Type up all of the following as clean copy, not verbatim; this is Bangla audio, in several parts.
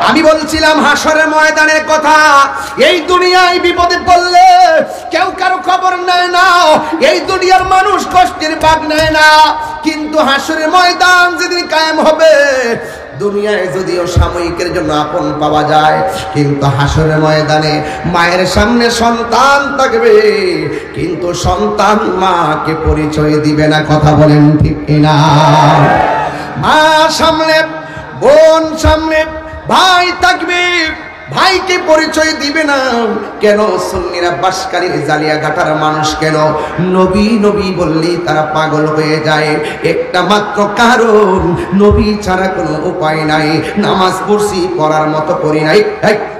আমি বলছিলাম হাসরের ময়দানের কথা। এই দুনিয়ায় বিপদে পড়লে কেউ কারো খবর নেয় না, এই দুনিয়ার মানুষ কষ্টের ভাগ নেয় না, কিন্তু হাসরের ময়দান যেদিন কায়েম হবে, দুনিয়ায় যদিও সাময়িকের জন্য আপন পাওয়া যায়, কিন্তু হাসরের ময়দানে মায়ের সামনে সন্তান থাকবে, কিন্তু সন্তান মাকে পরিচয় দিবে না। কথা বলেন ঠিক কিনা? মা সামনে, বোন সামনে, ভাই থাকবে, ভাইকে পরিচয় দিবে না। কেন? সুন্নিরা বাসকারীর জালিয়াঘাটার মানুষ কেন নবী নবী বললেই তারা পাগল হয়ে যায়? একটা মাত্র কারণ, নবী ছাড়া কোনো উপায় নাই। নামাজ পড়ছি পড়ার মতো করি নাই,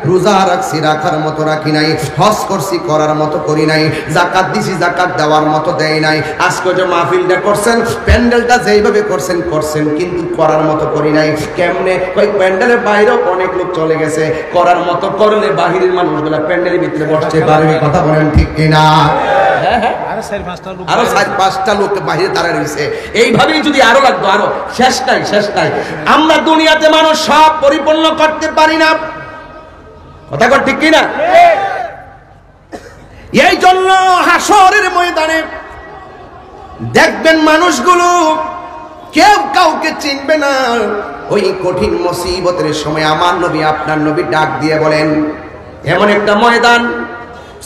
রোজা রাখছি রাখার মতো রাখি নাই, হজ করছি করার মতো করি নাই, যাকাত দিছি যাকাত দেওয়ার মতো দেয় নাই। আজকে যে মাহফিলটা করছেন, প্যান্ডেলটা যেইভাবে করছেন করছেন, কিন্তু করার মতো করি নাই। কেমনে? ওই প্যান্ডেলের বাইরেও অনেক লোক চলে গেছে, করার মতো করলে বাহিরের মানুষগুলা প্যান্ডেলের ভিতরে বসতে পারবে। কথা বলেন ঠিক কিনা? আরো 4-5টা লোক বাহিরে দাঁড়ায় রয়েছে। এইভাবেই যদি আরো লাগতো, আরো শেষ নাই। আমরা দুনিয়াতে মানুষ সব পরিপূর্ণ করতে পারি না। কথা কর ঠিক কিনা? এই জন্য হাসরের ময়দানে দেখবেন মানুষগুলো কেউ কাউকে চিনবে না। ওই কঠিন মুসিবতের সময় আমার নবী আপনার নবী ডাক দিয়ে বলেন, এমন একটা ময়দান,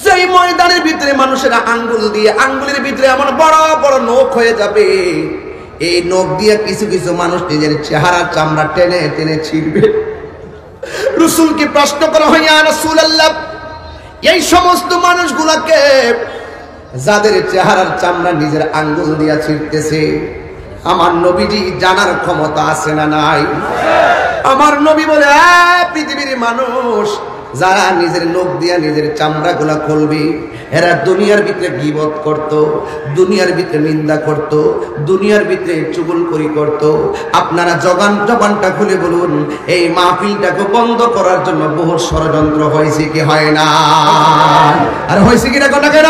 সেই ময়দানের ভিতরে মানুষেরা আঙ্গুল দিয়ে, আঙ্গুলের ভিতরে এমন বড় বড় নখ হয়ে যাবে, এই নখ দিয়ে কিছু কিছু মানুষ নিজের চেহারা চামড়া টেনে টেনে ছিঁড়বে। রাসূলকে প্রশ্ন করা হয়, ইয়া রাসূলুল্লাহ, এই সমস্ত মানুষগুলোকে যাদের চেহারার চামড়া নিজের আঙ্গুল দিয়ে ছিঁড়তেছে, আমার নবীজি জানার ক্ষমতা আছে না নাই? আমার নবী বলে, পৃথিবীর মানুষ যারা নিজের নখ দিয়া নিজের চামড়া গুলা খুলবে, এরা দুনিয়ার ভিতরে গীবত করত, দুনিয়ার ভিতরে নিন্দা করত, দুনিয়ার ভিতরে চুগলখড়ি করত। আপনারা জবানটা খুলে বলুন, এই মাহফিলটাকে বন্ধ করার জন্য বহু ষড়যন্ত্র হয়েছে কি হয় না? আর হয়েছে কিনা কথা কেন?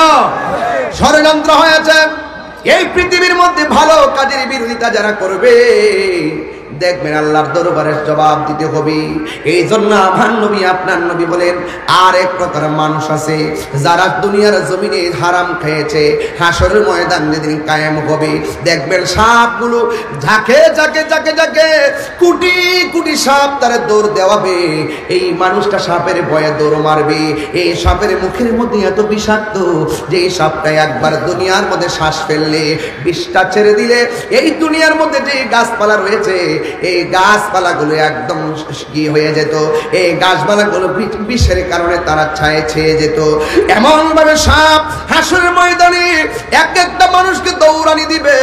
ষড়যন্ত্র হয়েছে। এই পৃথিবীর মধ্যে ভালো কাজের বিরোধিতা যারা করবে, দেখবেন আল্লাহর দরবারে জবাব দিতে হবে। এই জন্য আমার নবী আপনার নবী বলেন, আর এক প্রকার মানুষ আছে যারা দুনিয়ার জমিনে হারাম খেয়েছে, হাসরের ময়দান যেদিন কায়েম হবে, দেখবেন সাপগুলো ঝাঁকে ঝাঁকে ঝাঁকে ঝাঁকে কোটি কোটি সাপ তারা দৌড় দেওয়াবে। এই মানুষটা সাপের ভয়ে দৌড় মারবে। এই সাপের মুখের মধ্যে এত বিষাক্ত যে এই সাপটা একবার দুনিয়ার মধ্যে শ্বাস ফেললে, বিষটা ছেড়ে দিলে, এই দুনিয়ার মধ্যে যে গাছপালা রয়েছে, এই গাছপালাগুলো একদম কি হয়ে যেত, এই গাছপালাগুলো বিষের কারণে তারা ছায়ে ছেয়ে যেত। এমন ভাবে সাপ হাসরের ময়দানে এক একটা মানুষকে দৌড়ানি দিবে।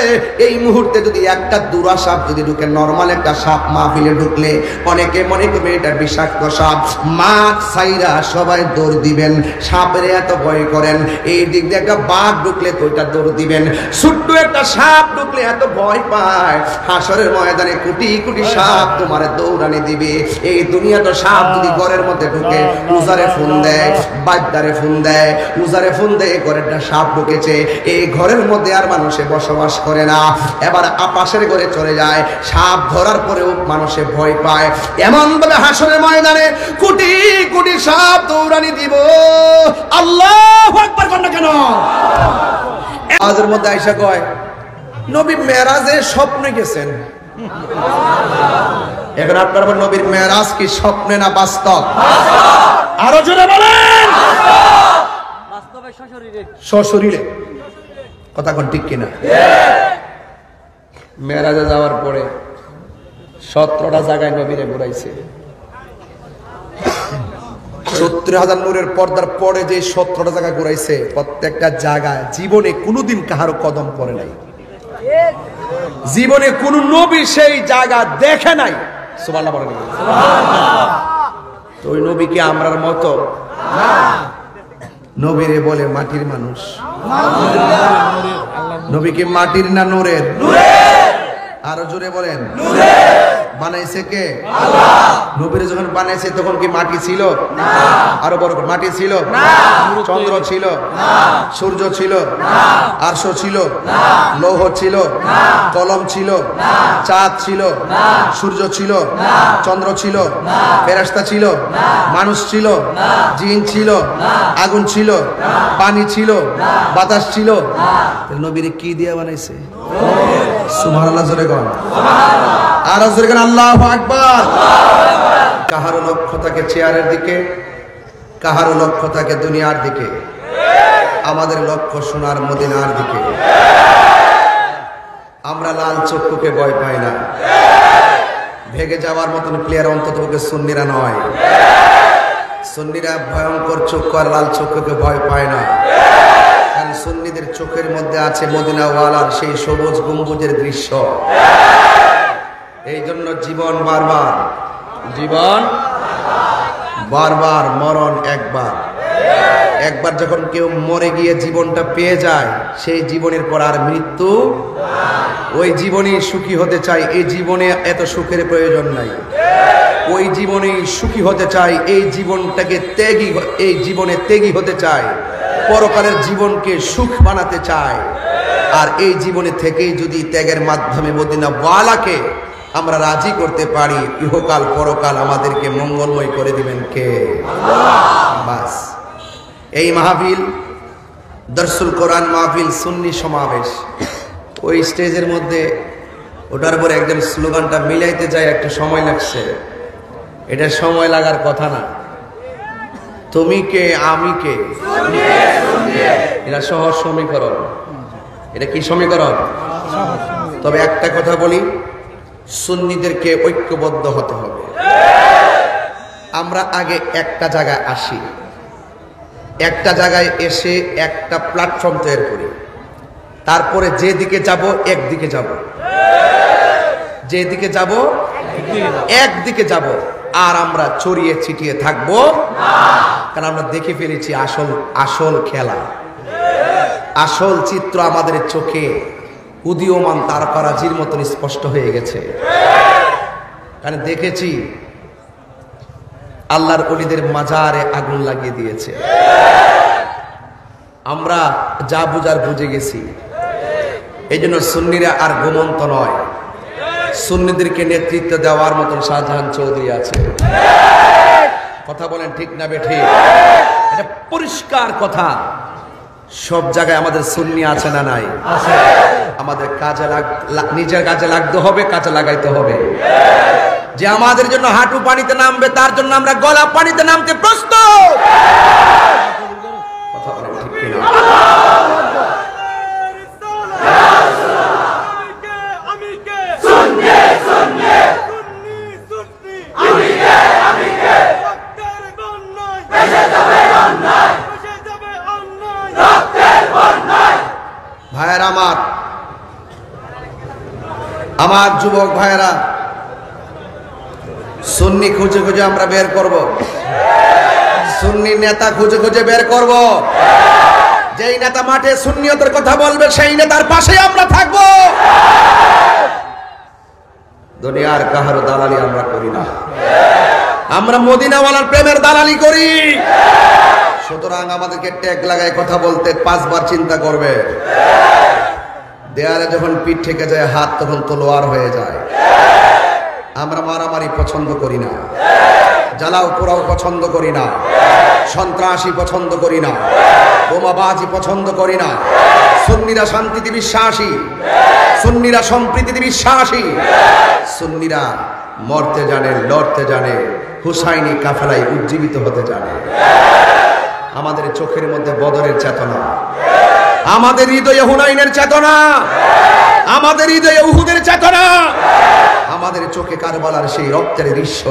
এই মুহূর্তে যদি একটা দুরা সাপ যদি ঢুকে, নরমাল একটা সাপ মাহফিলে ঢুকলে অনেকে মনে করবে এটা বিষাক্ত সাপ, মাঠ সাইরা সবাই দৌড় দিবেন, সাপের এত ভয় করেন। এই দিক দিয়ে একটা বাঘ ঢুকলে তো ওইটা দৌড় দিবেন, ছোট্ট একটা সাপ ঢুকলে এত ভয় পায়। হাসরের ময়দানে কোটি কোটি সাপ তোমার দৌড়ানি দিবে। এই দুনিয়া তো সাপ যদি ঘরের মধ্যে ঢুকে, উজারে ফোন দেয়, বাদ্দারে ফোন দেয়, উজারে ফোন দেয়, ঘরেরটা সাপ ঢুকেছে, এই ঘরের মধ্যে আর মানুষে বসবাস করে না, এবার পাশের ঘরে চলে যায়। সাপ ধরার পরেও মানুষে ভয় পায়। এমন ভাবে হাসরের ময়দানে কোটি কোটি সাপ দৌড়ানি দিব। আল্লাহু আকবার কর না কেন? আজের মধ্যে আয়েশা কয়, নবী মেরাজে স্বপ্নে গেছেন। এখন আপনার নবীর মেরাজ কি স্বপ্নে না বাস্তব? আরো জোরে বলেন। বাস্তবে, সশরীরে। কথা কোন ঠিক কিনা? মেরাজে যাওয়ার পরে 17টা জায়গায় নবীরে ঘুরাইছে। 70,000 নূরের পর্দার পরে যে 17টা জায়গা ঘুরাইছে, প্রত্যেকটা জায়গায় জীবনে কোনোদিন কাহারও কদম পড়ে নাই, জীবনে কোন নবী সেই জায়গা দেখে নাই। সুবহানাল্লাহ বলেন। তো ওই নবী কি আমরার মতো? নবীরে বলে মাটির মানুষ। নবী কি মাটির না নূরের? আরো জোরে বলেন। বানাইছে কে? নবীর যখন বানাইছে তখন কি মাটি ছিল? আরো বড় মাটি ছিল? চন্দ্র ছিল? সূর্য ছিল? আরশ ছিল? লৌহ ছিল? কলম ছিল? চাঁদ ছিল? সূর্য ছিল? চন্দ্র ছিল? ফেরেশতা ছিল? মানুষ ছিল? জিন ছিল? আগুন ছিল? পানি ছিল? বাতাস ছিল? নবীর কি দিয়ে বানাইছে? সুবহানাল্লাহ জোরে গান। আর জোরে গান আল্লাহু আকবার। কাহারও লক্ষ্য থাকে চেয়ারের দিকে, কাহারও লক্ষ্য থাকে দুনিয়ার দিকে, আমাদের লক্ষ্য সোনার মদিনার দিকে। আমরা লাল চক্ষুকে ভয় পাই না, ভেগে যাওয়ার মতন প্লেয়ার অন্ততপক্ষে সুন্নিরা নয়। সুন্নিরা ভয়ঙ্কর চক্ষু আর লাল চক্ষুকে ভয় পায় না, কারণ সুন্নিদের চোখের মধ্যে আছে মদিনাওয়ালার সেই সবুজ গম্বুজের দৃশ্য। এই জন্য জীবন বারবার, জীবন বারবার, মরণ একবার। একবার যখন কেউ মরে গিয়ে জীবনটা পেয়ে যায়, সেই জীবনের পর আর মৃত্যু। ওই জীবনে সুখী হতে চাই, এই জীবনে এত সুখের প্রয়োজন নাই। ওই জীবনে সুখী হতে চাই, এই জীবনটাকে ত্যাগী, এই জীবনে ত্যাগী হতে চাই, পরকালের জীবনকে সুখ বানাতে চায়। আর এই জীবনে থেকেই যদি ত্যাগের মাধ্যমে মদিনা ওয়ালাকে আমরা রাজি করতে পারি, ইহকাল পরকাল আমাদেরকে মঙ্গলময় করে দিবেন কে? বাস। এই মাহফিল দরসুল কোরআন মাহফিল, সুন্নি সমাবেশ। ওই স্টেজের মধ্যে ওটার পরে একজন স্লোগানটা মিলাইতে যায়, একটু সময় লাগছে। এটা সময় লাগার কথা না। তুমি কে, আমি কে, এটা সহজ সমীকরণ। এটা কি সমীকরণ? তবে একটা কথা বলি, সুন্নিদেরকে ঐক্যবদ্ধ হতে হবে। আমরা আগে একটা জায়গায় আসি, একটা জায়গায় এসে একটা প্ল্যাটফর্ম তৈরি করি, তারপরে যেদিকে যাব একদিকে যাব, যেদিকে যাব একদিকে যাব। আর আমরা ছড়িয়ে ছিটিয়ে থাকবো, কারণ আমরা দেখে ফেলেছি আসল খেলা, আসল চিত্র আমাদের চোখে উদীয়মান তারকারাজির মতন স্পষ্ট হয়ে গেছে। কারণ দেখেছি আল্লাহর ওলিদের মাজারে আগুন লাগিয়ে দিয়েছে। আমরা যা বুঝার বুঝে গেছি। এই জন্য সুন্নিরা আর গোমন্ত নয়, সুন্নিদেরকে নেতৃত্ব দেওয়ার মতন শাহজাহান চৌধুরী আছে। কথা বলেন ঠিক না বেঠিক? এটা পরিষ্কার কথা। সব জায়গায় আমাদের সুন্নি আছে না নাই? আমাদের কাজে নিজের কাজে লাগতে হবে, কাজে লাগাইতে হবে। যে আমাদের জন্য হাঁটু পানিতে নামবে, তার জন্য আমরা গলা পানিতে নামতে প্রস্তুত। কথা বলেন ঠিক কিনা? ভাইয়েরা আমার যুবক ভাইয়েরা, সুন্নি খুঁজে খুঁজে আমরা বের করব, সুন্নি নেতা খুঁজে খুঁজে বের করব। যেই নেতা মাঠে সুন্নিয়তের কথা বলবে, সেই নেতার পাশে আমরা থাকব। দুনিয়ার কাহারও দালালি আমরা করি না, আমরা মদিনাওয়ালার প্রেমের দালালি করি। সুতরাং আমাদেরকে ট্যাগ লাগায় কথা বলতে 5 বার চিন্তা করবে। দেয়ালে যখন পিঠ ঠেকে যায়, হাত তখন তলোয়ার হয়ে যায়। আমরা মারামারি পছন্দ করি না, জ্বালাও পোড়াও পছন্দ করি না, সন্ত্রাসী পছন্দ করি না, বোমাবাজি পছন্দ করি না। সুন্নিরা শান্তিতে বিশ্বাসী, সুন্নিরা সম্প্রীতিতে বিশ্বাসী, সুন্নিরা মরতে জানে, লড়তে জানে, হুসাইনি কাফেলায় উজ্জীবিত হতে জানে। আমাদের চোখের মধ্যে বদরের চেতনা, আমাদের হৃদয়ে হুনাইনের চেতনা, আমাদের হৃদয়ে উহুদের চেতনা, আমাদের চোখে কারবালার সেই রক্তের দৃশ্য,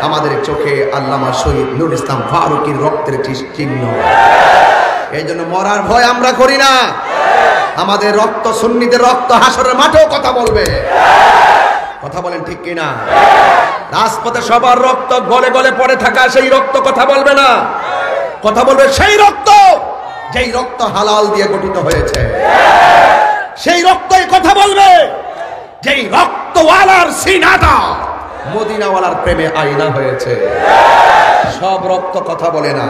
আমাদের চোখে আল্লামা শহীদ নুরুল ইসলাম ফারুকীর রক্তের চিহ্ন। এই জন্য মরার ভয় আমরা করি না। আমাদের রক্ত, সুন্নিদের রক্ত হাসরের মাঠেও কথা বলবে। কথা বলেন ঠিক কিনা? রাজপথে সবার রক্ত গলে গলে পড়ে থাকা সেই রক্ত কথা বলবে না, কথা বলবে সেই রক্ত যেই রক্ত হালাল দিয়ে গঠিত হয়েছে। সেই রক্তই কথা বলবে যেই রক্তওয়ালার সিনাটা মদিনাওয়ালার প্রেমে আয়না হয়েছে। সব রক্ত কথা বলে না।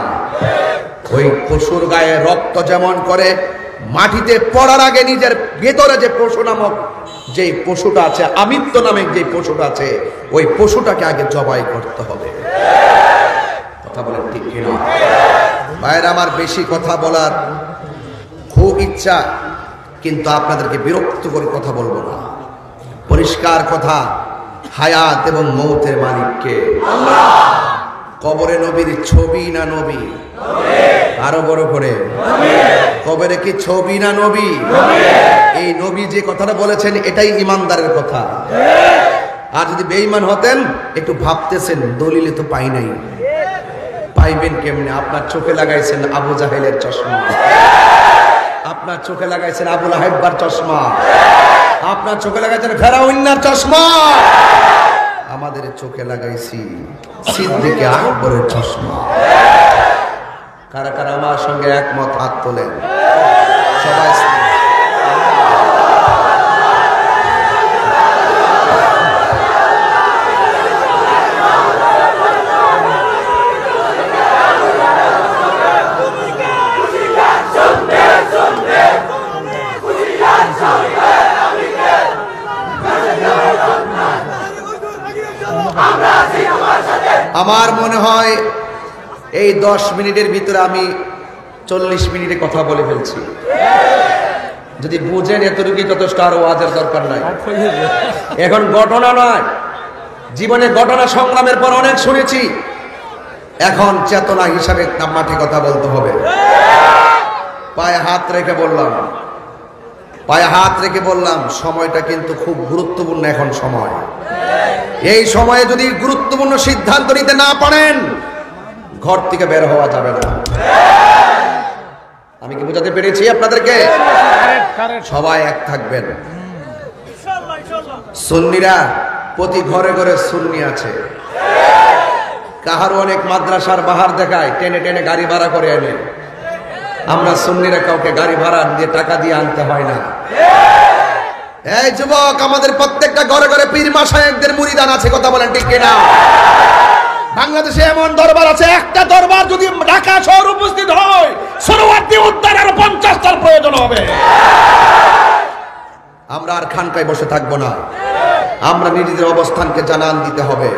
ওই পশুর গায়ে রক্ত যেমন করে মাটিতে পড়ার আগে নিজের ভেতরে যে পশু নামক যে পশুটা আছে, আমিত্ব নামক যে পশুটা আছে, ওই পশুটাকে আগে জবাই করতে হবে। কথা বলেন ঠিক কিনা? ভাইরা আমার, বেশি কথা বলার খুব ইচ্ছা, কিন্তু আপনাদেরকে বিরক্ত করে কথা বলবো না। পরিষ্কার কথা, হায়াত এবং মৌতের মালিককে। কবরে নবীর ছবি না নবী? আরো বড় করে, কবরে কি ছবি না নবী? এই নবী যে কথাটা বলেছেন এটাই ইমানদারের কথা। আর যদি বেঈমান হতেন, একটু ভাবতেছেন দলিলে তো পাই নাই, পাইবেন কেমনে? আপনার চোখে লাগাইছেন আবু জাহেলের চশমা, আপনার চোখে লাগাইছেন আবুল আহেব্বার চশমা, আপনার চোখে লাগাইছেন ফেরাউন্নার চশমা, আমাদের চোখে লাগাইছি সিদ্দিকে আকবরের চশমা। কারা কারা আমার সঙ্গে একমত? হাত তোলেন সবাই। আমার মনে হয় এই 10 মিনিটের ভিতরে আমি 40 মিনিটে কথা বলে ফেলছি। যদি বুঝেন এতটুকুই যথেষ্ট, আর ওয়াজের দরকার নাই। এখন ঘটনা নয়, জীবনে ঘটনা সংগ্রামের পর অনেক শুনেছি, এখন চেতনা হিসাবে মাঠে কথা বলতে হবে। পায়ে হাত রেখে বললাম, পায়ে হাত রেখে বললাম, সময়টা কিন্তু খুব গুরুত্বপূর্ণ এখন সময়। এই সময়ে যদি গুরুত্বপূর্ণ সিদ্ধান্ত নিতে না পারেন, ঘর থেকে বের হওয়া যাবে না। আমি কি বোঝাতে পেরেছি আপনাদেরকে? সবাই এক থাকবেন। সুন্নিরা প্রতি ঘরে ঘরে সুন্নি আছে। কাহারও অনেক মাদ্রাসার বাহার দেখায়, টেনে টেনে গাড়ি ভাড়া করে এনে। আমরা সুন্নিরা কাউকে গাড়ি ভাড়া দিয়ে টাকা দিয়ে আনতে হয় না। এই যুবক, আমাদের প্রত্যেকটা ঘরে ঘরে পীর মাশায়েখদের মুরিদান আছে। কথা বলেন ঠিক কিনা? বাংলাদেশে এমন দরবার আছে, একটা দরবার যদি ঢাকা শহর উপস্থিত হয়, সরোয়ার্দী উদ্যানে আরো 50টার প্রয়োজন হবে। আমরা আর খানকায় বসে থাকবো না, আমরা নিজেদের অবস্থানকে জানান দিতে হবে।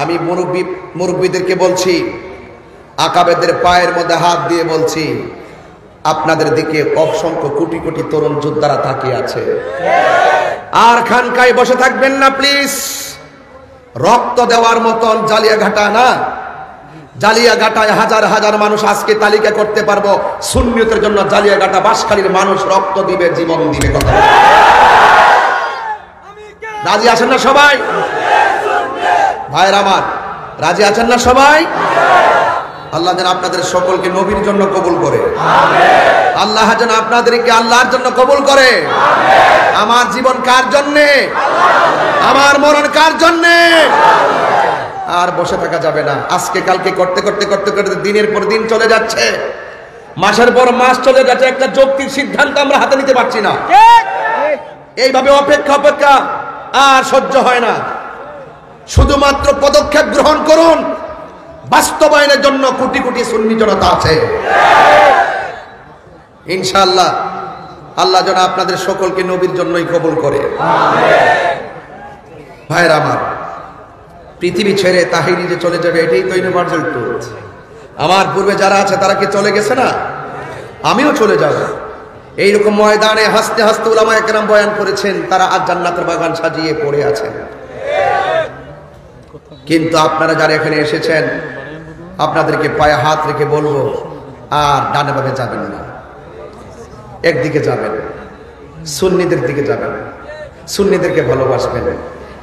আমি মুরব্বীদেরকে বলছি, আকাবেদের পায়ের মধ্যে হাত দিয়ে বলছি, আপনাদের দিকে অসংখ্য কোটি কোটি তরুণ যোদ্ধারা তাকিয়ে আছে। আর খানকায় বসে থাকবেন না প্লিজ। রক্ত দেওয়ার মতন জালিয়াঘাটা না, জালিয়াঘাটায় হাজার হাজার মানুষ আজকে তালিকা করতে পারবো। সুন্নিয়তের জন্য জালিয়াঘাটা বাঁশখালীর মানুষ রক্ত দিবে, জীবন দিবে। কথা রাজি আছেন না সবাই? ভাইয়ের আমার, রাজি আছেন না সবাই? আল্লাহ যেন আপনাদের সকলকে নবীর জন্য কবুল করে। আল্লাহ যেন আপনাদেরকে আল্লাহর জন্য কবুল করে। আমার জীবন কার জন্যে? আমার মরণ কার জন্যে? আর বসে থাকা যাবে না। আজকে কালকে করতে করতে করতে করতে দিনের পর দিন চলে যাচ্ছে, মাসের পর মাস চলে যাচ্ছে, একটা যৌক্তিক সিদ্ধান্ত আমরা হাতে নিতে পারছি না। এইভাবে অপেক্ষা অপেক্ষা আর সহ্য হয় না। শুধুমাত্র পদক্ষেপ গ্রহণ করুন। বাস্তবায়নের জন্য কোটি কোটি সুন্নি জনতা আছে। ইনশাআল্লাহ আল্লাহ যেন আপনাদের সকলকে নবীর জন্যই কবুল করে। ভাইরা আমার, পৃথিবী ছেড়ে তাহিরি যে চলে যাবে, এটাই তো ইউনিভার্সাল ট্রুথ। আমার পূর্বে যারা আছে তারা কি চলে গেছে না? আমিও চলে যাব। এইরকম ময়দানে হাসতে হাসতে উলামা একরাম বয়ান করেছেন, তারা আজ জান্নাতের বাগান সাজিয়ে পড়ে আছেন। কিন্তু আপনারা যারা এখানে এসেছেন, আপনাদেরকে পায়ে হাত রেখে বলবো, আর ডানে বামে যাবেন না, একদিকে যাবেন, সুন্নিদের দিকে যাবেন, সুন্নিদেরকে ভালোবাসবেন,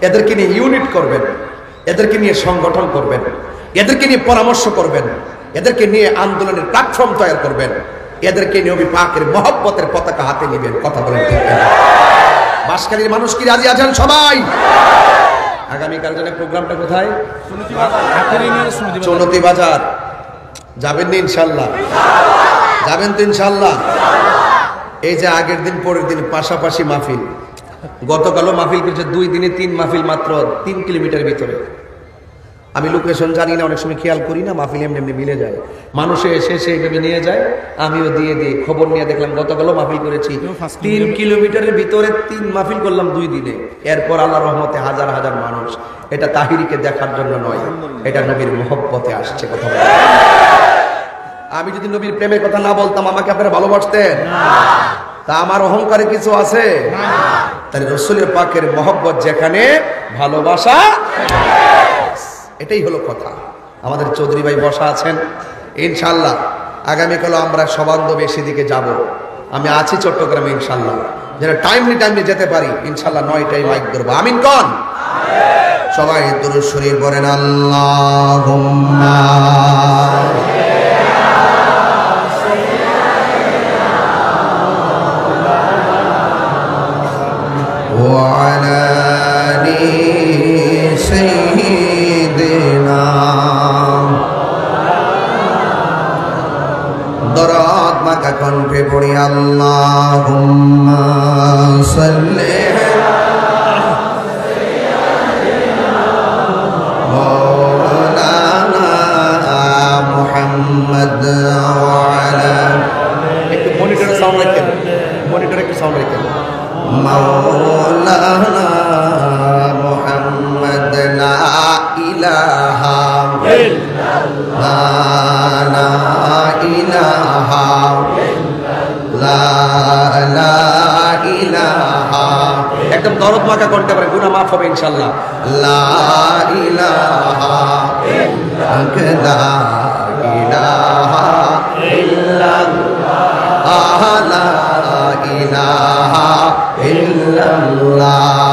এদেরকে নিয়ে ইউনিট করবেন, এদেরকে নিয়ে সংগঠন করবেন, এদেরকে নিয়ে পরামর্শ করবেন, এদেরকে নিয়ে আন্দোলনের প্ল্যাটফর্ম তৈরি করবেন, এদেরকে নিয়ে নবী পাকের মহব্বতের পতাকা হাতে নেবেন। কথা বলেন ঠিক কিনা? বাঁশখালীর মানুষ কি রাজি আছেন সবাই? আগামীকাল জন্য প্রোগ্রামটা কোথায়? চৌনতি বাজার। যাবেন না ইনশাল্লাহ? যাবেন তো ইনশাল্লাহ? এই যে আগের দিন পরের দিন পাশাপাশি মাহফিল, গতকালও মাহফিল করেছে, 2 দিনে 3 মাহফিল, মাত্র 3 কিলোমিটার ভিতরে। আমি লোকেশন জানি না, অনেক সময় খেয়াল করি না, মাহফিল এমনি এমনি মিলে যায়, মানুষে এসে এইভাবে নিয়ে যায়, আমিও দিয়ে দিই। খবর নিয়ে দেখলাম গতকালও মাহফিল করেছি, 3 কিলোমিটারের ভিতরে 3 মাহফিল করলাম 2 দিনে। এরপর আল্লাহর রহমতে হাজার হাজার মানুষ। এটা তাহিরিকে দেখার জন্য নয়, এটা নবীর মহব্বতে আসছে। কথা বলে, আমি যদি নবীর প্রেমের কথা না বলতাম আমাকে আপনারা ভালোবাসতেন? তা আমার অহংকারে কিছু আছে? তাহলে রাসূলের পাকের মহব্বত যেখানে, ভালোবাসা, এটাই হলো কথা। আমাদের চৌধুরী ভাই বসা আছেন, ইনশাআল্লাহ আগামীকালও আমরা সবান্ধবে সেদিকে যাব। আমি আছি চট্টগ্রামে, ইনশাআল্লাহ যেন টাইমলি যেতে পারি। ইনশাআল্লাহ 9টায় মাইক ধরবো। আমিন কোন? সবাই দুরূদ শরীফ পড়েন। আল্লাহুম্মা ওয়া আলা আলি সাইয়্যিদিনা। দরদ মাকা কণ্ঠে পড়ি। আল্লাহুম্মা সাল্লি একটু মনিটরে সাউন্ড রাখেন, মনিটরে একটু সাউন্ড রাখেন। মাওলানা মুহাম্মদ লা ইলাহা ইল্লাল্লাহ, লা ইলাহা ইল্লাল্লাহ, লা ইলাহা। একদম দরদ মাখা কণ্ঠে পারে, গুনাহ মাফ হবে ইনশাআল্লাহ। লা ইলাহা ইল্লাল্লাহ, ইলাহা ইল্লাল্লাহ, লা ইলাহা ইল্লাল্লাহ,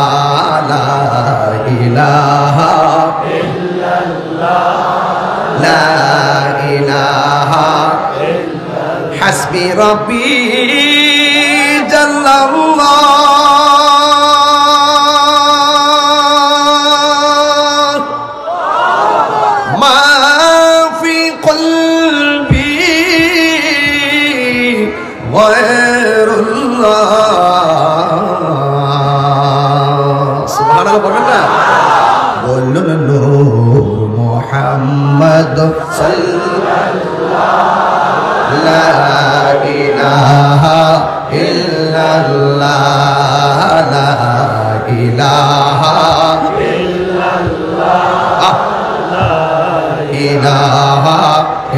লা ইলাহা ইল্লাল্লাহ, লা ইলাহা ইল্লাল্লাহ। হাসবি রাব্বি জাল্লাল্লাহ, মুহাম্মদ সাল্লাল্লাহু লা ইলাহা ইল্লাল্লাহ, লা ইলাহা ইল্লাল্লাহ, লা ইলাহা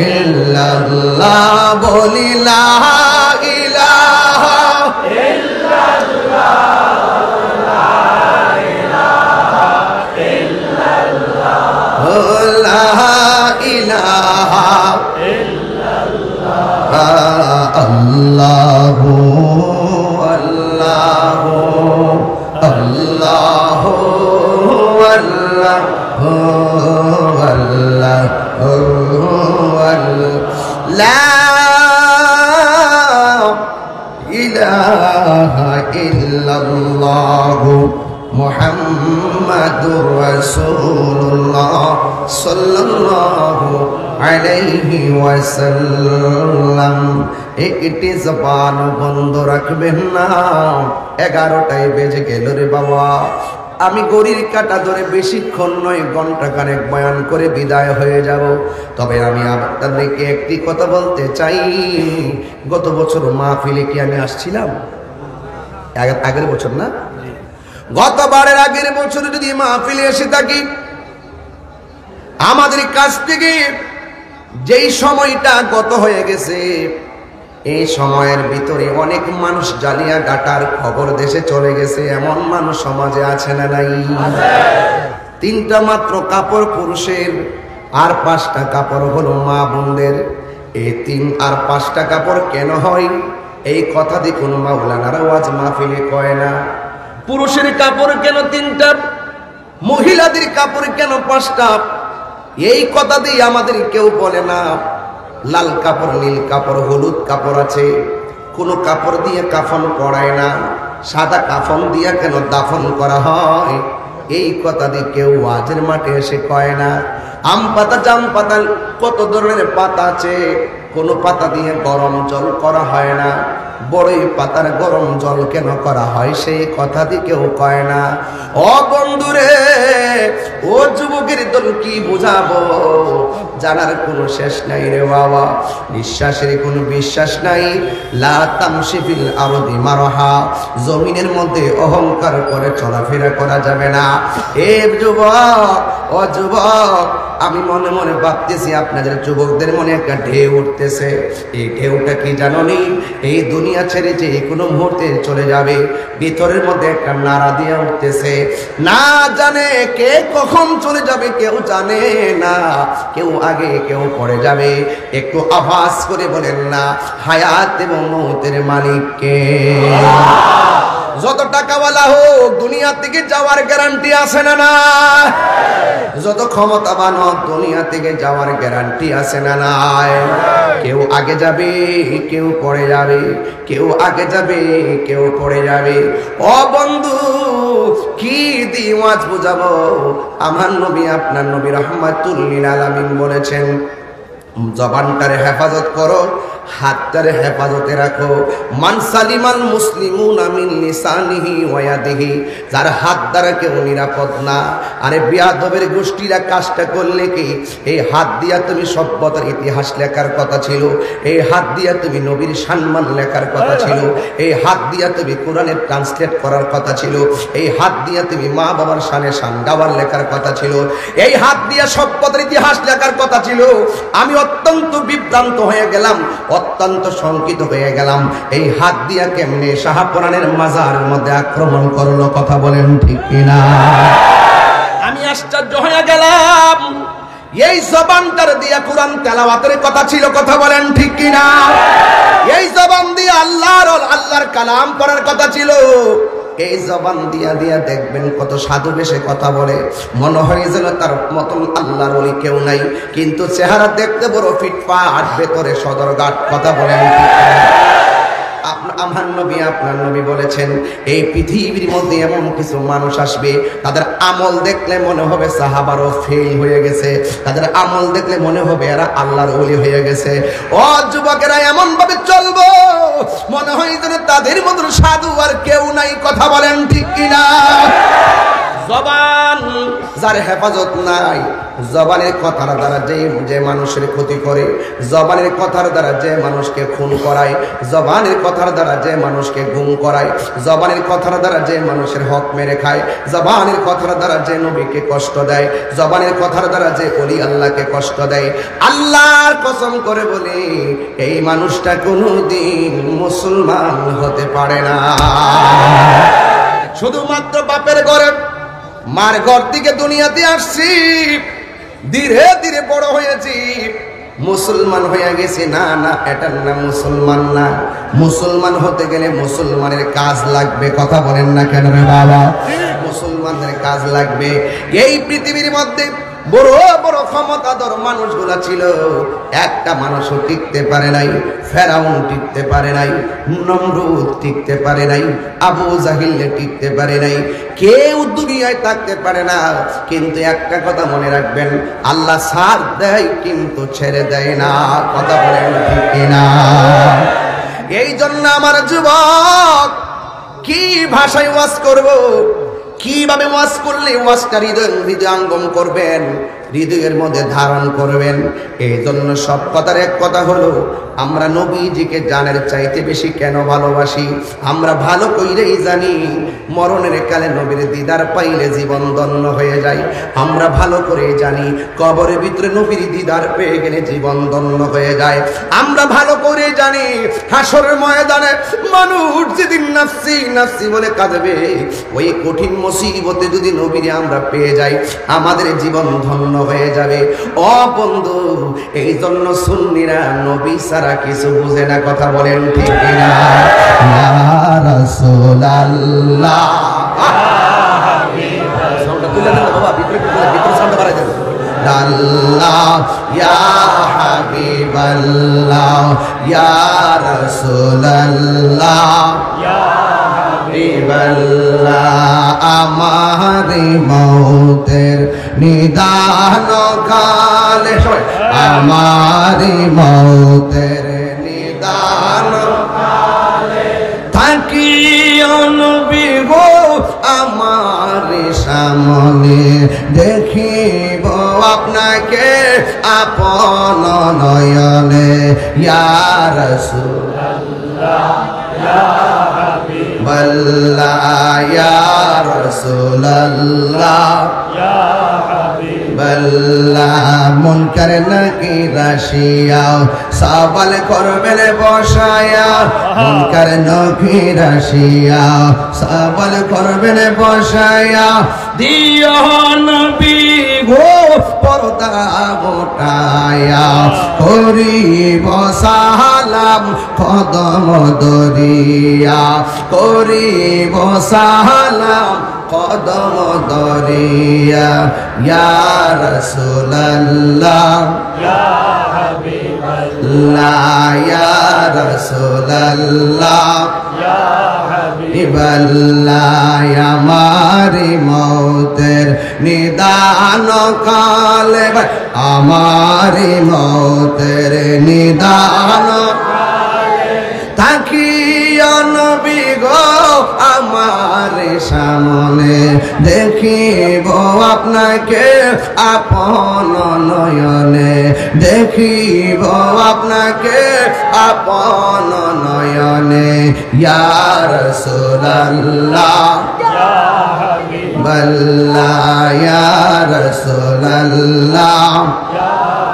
ইল্লাল্লাহ। বলি লা ইলাহা ইল্লাল্লাহ, আল্লাহু আল্লাহু আল্লাহু আল্লাহু আল্লাহু লা ইলাহা ইল্লাল্লাহু মুহাম্মাদুর রাসূলুল্লাহ সাল্লাল্লাহু আলাইহি ওয়াসাল্লাম। একটি জবান বন্ধ রাখবেন না। 11টায় বেজে গেল রে বাবা। আমি ঘড়ির কাঁটা ধরে বেশিক্ষণ নয়, ঘন্টা খানেক বয়ান করে বিদায় হয়ে যাব। তবে আমি আপনাদেরকে একটি কথা বলতে চাই। গত বছর মাহফিলে কি আমি আসছিলাম? আগের বছর না, গতবারের আগের বছর যদি মাহফিলে এসে থাকি, আমাদের কাছ থেকে যেই সময়টা গত হয়ে গেছে, এই সময়ের ভিতরে অনেক মানুষ জালিয়া গাটার খবর দেশে চলে গেছে। এমন মানুষ সমাজে আছে না নাই? 3টা মাত্র কাপড় পুরুষের, আর 5টা কাপড় হলো মা বোনদের। এই 3 আর 5টা কাপড় কেন হয়? এই কথা দিয়ে কোনো মাওলানারা ওয়াজ মাহফিলে কয় না। পুরুষের কাপড় কেন 3টা, মহিলাদের কাপড় কেন 5টা? এই কথা দিয়ে আমাদের কেউ বলে না। লাল কাপড়, নীল কাপড়, হলুদ কাপড় আছে, কোনো কাপড় দিয়ে কাফন পরায় না। সাদা কাফন দিয়ে কেন দাফন করা হয়? এই কথা দিয়ে কেউ ওয়াজের মাঠে এসে কয় না। আম পাতা, জাম পাতা, কত ধরনের পাতা আছে। কোনো পাতা দিয়ে গরম জল করা হয় না, বড়ই পাতার গরম জল কেন করা হয় সেই কথা দিয়ে কেউ কয় না। ও বন্ধুরে, ও যুবকের দল কি বুঝাবো, জানার কোনো শেষ নাই রে বাবা, নিঃশ্বাসের কোনো বিশ্বাস নাই। লা তামশি ফিল আরদি মারহা, জমিনের মধ্যে অহংকার করে চলাফেরা করা যাবে না। এ যুবক, ও যুবক, আমি মনে মনে ভাবতেছি আপনাদের যুবকদের মনে একটা ঢেউ উঠতেছে। এই ঢেউটা কি জানোনি? এই দুনিয়া ছেড়ে যে কোনো মুহূর্তে চলে যাবে, ভিতরের মধ্যে একটা নাড়া দিয়ে উঠতেছে। না জানে কে কখন চলে যাবে, কেউ জানে না, কেউ আগে কেউ পরে যাবে। একটু আওয়াজ করে বলেন না, হায়াত এবং মৌতের মালিক কে? যত টাকাওয়ালা হোক দুনিয়া থেকে যাওয়ার গ্যারান্টি আছে না না? যত ক্ষমতাবান হোক দুনিয়া থেকে যাওয়ার গ্যারান্টি আছে না নাই? কেউ আগে যাবে, কেউ পরে যাবে, কেউ আগে যাবে, কেউ পরে যাবে। ও বন্ধু, কি দিয়ে ওয়াজ বুঝাবো? আমার নবী, আপনার নবী রাহমাতুল লিল আলামিন বলেছেন, জবানটারে হেফাজত করো, হাতটারে হেফাজতে রাখো। মান সালিমাল মুসলিমুনা মিন লিসানিহি ওয়া ইয়াদিহি, যার হাত দ্বারা কেউ নিরাপদ না। আরে বিয়াদবের গোষ্ঠীরা কাজটা করলে কি, এই হাত দিয়া তুমি সভ্যতার ইতিহাস লেখার কথা ছিল, এই হাত দিয়া তুমি নবীর সম্মান লেখার কথা ছিল, এই হাত দিয়া তুমি কোরআনের ট্রান্সলেট করার কথা ছিল, এই হাত দিয়া তুমি মা বাবার শানে শান গাওয়ার লেখার কথা ছিল, এই হাত দিয়া সভ্যতার ইতিহাস লেখার কথা ছিল। আমি অত্যন্ত বিভ্রান্ত হয়ে গেলাম, অত্যন্ত শঙ্কিত হয়ে গেলাম। এই হাত দিয়া কেমনে শাহপুরানের মাজারের মধ্যে আক্রমণ করলো? কথা বলেন ঠিক কিনা? আমি আশ্চর্য হয়ে গেলাম। এই জবানটার দিয়া কোরআন তেলাওয়াতের কথা ছিল, কথা বলেন ঠিক কিনা? এই জবান দিয়ে আল্লাহর কালাম পড়ার কথা ছিল। এই জবান দিয়া দিয়া দেখবেন কত সাধু বেশে কথা বলে, মনে হয় যেন তার মতন আল্লাহর ওলি কেউ নাই, কিন্তু চেহারা দেখতে বড় ফিটফাট, ভেতরে সদরঘাট। কথা বলেন ঠিক কিনা? আমার নবী, আপনার নবী বলেছেন, এই পৃথিবীর মধ্যে এমন কিছু মানুষ আসবে, তাদের আমল দেখলে মনে হবে সাহাবারও ফেল হয়ে গেছে, তাদের আমল দেখলে মনে হবে এরা আল্লাহর ওলি হয়ে গেছে। ও যুবকেরা, এমন ভাবে চলবো মনে হয় যেন তাদের মতন সাধু আর কেউ নাই। কথা বলেন ঠিক কিনা? জবান যার হেফাজত নাই, জবানের কথার দ্বারা যে মানুষের ক্ষতি করে, জবানের কথার দ্বারা যে মানুষকে খুন করায়, জবানের কথার দ্বারা যে মানুষকে গুম করায়, জবানের কথার দ্বারা যে মানুষের হক মেরে খায়, জবানের কথার দ্বারা যে নবীকে কষ্ট দেয়, জবানের কথার দ্বারা যে ওলি আল্লাহকে কষ্ট দেয়, আল্লাহর কসম করে বলি এই মানুষটা কোনোদিন মুসলমান হতে পারে না। শুধুমাত্র বাপের ঘরে মার ঘর থেকে দুনিয়াতে আসছি, ধীরে ধীরে বড় হয়েছি, মুসলমান হয়ে গেছি। না না, এটার নাম মুসলমান না। মুসলমান হতে গেলে মুসলমানের কাজ লাগবে। কথা বলেন না কেন রে বাবা? মুসলমানের কাজ লাগবে। এই পৃথিবীর মধ্যে বড় বড় ক্ষমতাধর মানুষগুলা ছিল, একটা মানুষও টিকতে পারে নাই। ফেরাউন টিকতে পারে নাই, নমরুদ টিকতে পারে নাই, আবু জাহিল টিকতে পারে নাই, কেউ দুনিয়ায় থাকতে পারে না। কিন্তু একটা কথা মনে রাখবেন, আল্লাহ ছাড় দেয় কিন্তু ছেড়ে দেয় না। কথা বলেন ঠিক কিনা? এই জন্য আমার যুবক, কি ভাষায় ওয়াজ করব, কিভাবে ওয়াজ করলে ওয়াজটা হৃদয়ঙ্গম করবেন, হৃদয়ের মধ্যে ধারণ করবেন। এই জন্য সব কথার এক কথা হলো, আমরা নবীজিকে জানের চাইতে বেশি কেন ভালোবাসি? আমরা ভালো কইরেই জানি মরণের কালে নবীর দিদার পাইলে জীবন ধন্য হয়ে যায়। আমরা ভালো করে জানি কবরের ভিতরে নবীর দিদার পেয়ে গেলে জীবন ধন্য হয়ে যায়। আমরা ভালো করে জানি হাসরের ময়দানে মানুষ যেদিন নাফসি নাফসি বলে কাঁদবে, ওই কঠিন মুসিবতে যদি নবীরে আমরা পেয়ে যাই, আমাদের জীবন ধন্য হয়ে যাবে। ও বন্ধু, এই জন্য সুন্নিরা নবী ছাড়া কিছু বুঝে না। কথা বলেন ঠিক কিনা? ইয়া রাসূলুল্লাহ, সাউন্ডটা তুলে দেন বাবা, ভিতরে সাউন্ড বাড়াই দেন। আল্লাহ ইয়া হাবিবাল্লাহ, ইয়া রাসূলুল্লাহ, ইয়া হাবিবাল্লাহ, আমার মৌতের নিদান কালে আমারি মৌতের নিদান থাকিও নবী গো আমার সামনে দেখিব আপনাকে আপন নয়নে ইয়া রাসূলুল্লাহ ইয়া হাবিবাল্লাহ ইয়া রাসূলুল্লাহ ইয়া হাবিবাল্লাহ মুনকার নাকির রাশিয়া সওয়াল করবেন বসায়া মুনকার নাকির রাশিয়া সওয়াল করবেন বসায়া দিও নবী গো পর্দা গোটায়া করিব সালাম কদম দরিয়া করিব সালাম কদম দরিয়া ইয়া রাসূলুল্লাহ ইয়া হাবিবাল্লাহ ইয়া রাসূলুল্লাহ ইয়া হাবিবাল্লাহ আমারি মৌতের নিদান কালে আমারি মৌতের নিদান থাকিও নবী গো আমার সামনে দেখিব আপনাকে আপন নয়নে দেখিব আপনাকে আপন নয়নে ইয়া রাসূলুল্লাহ ইয়া হাবিবাল্লাহ ইয়া রাসূলুল্লাহ ইয়া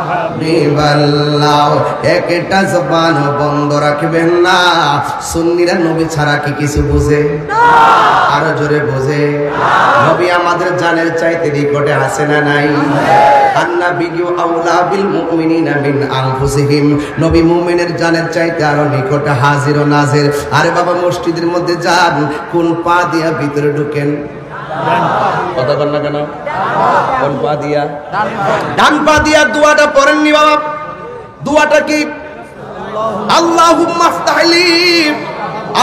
হাবিবাল্লাহ একটা জবান বন্ধ রাখবেন না সুন্নিরা নবী ছাড়া কি কিছু বুঝে না আরো জোরে বুঝে নবী আমাদের জানের চাইতে নিকটে আছে না নাই আন্নাবিয়্যু আউলা বিল মুমিনিনা মিন আনফুসিহিম নবী মুমিনের জানের চাইতে আরো নিকটে হাজির ও নাজির আরে বাবা মসজিদের মধ্যে যান কোন পা দিয়া ভিতরে ঢুকেন কথা বল না কেন কোন পা দিয়া ডান পা দিয়া দোয়াটা পড়েননি বাবা দোয়াটা কি আল্লাহুম্মা ফতাহলি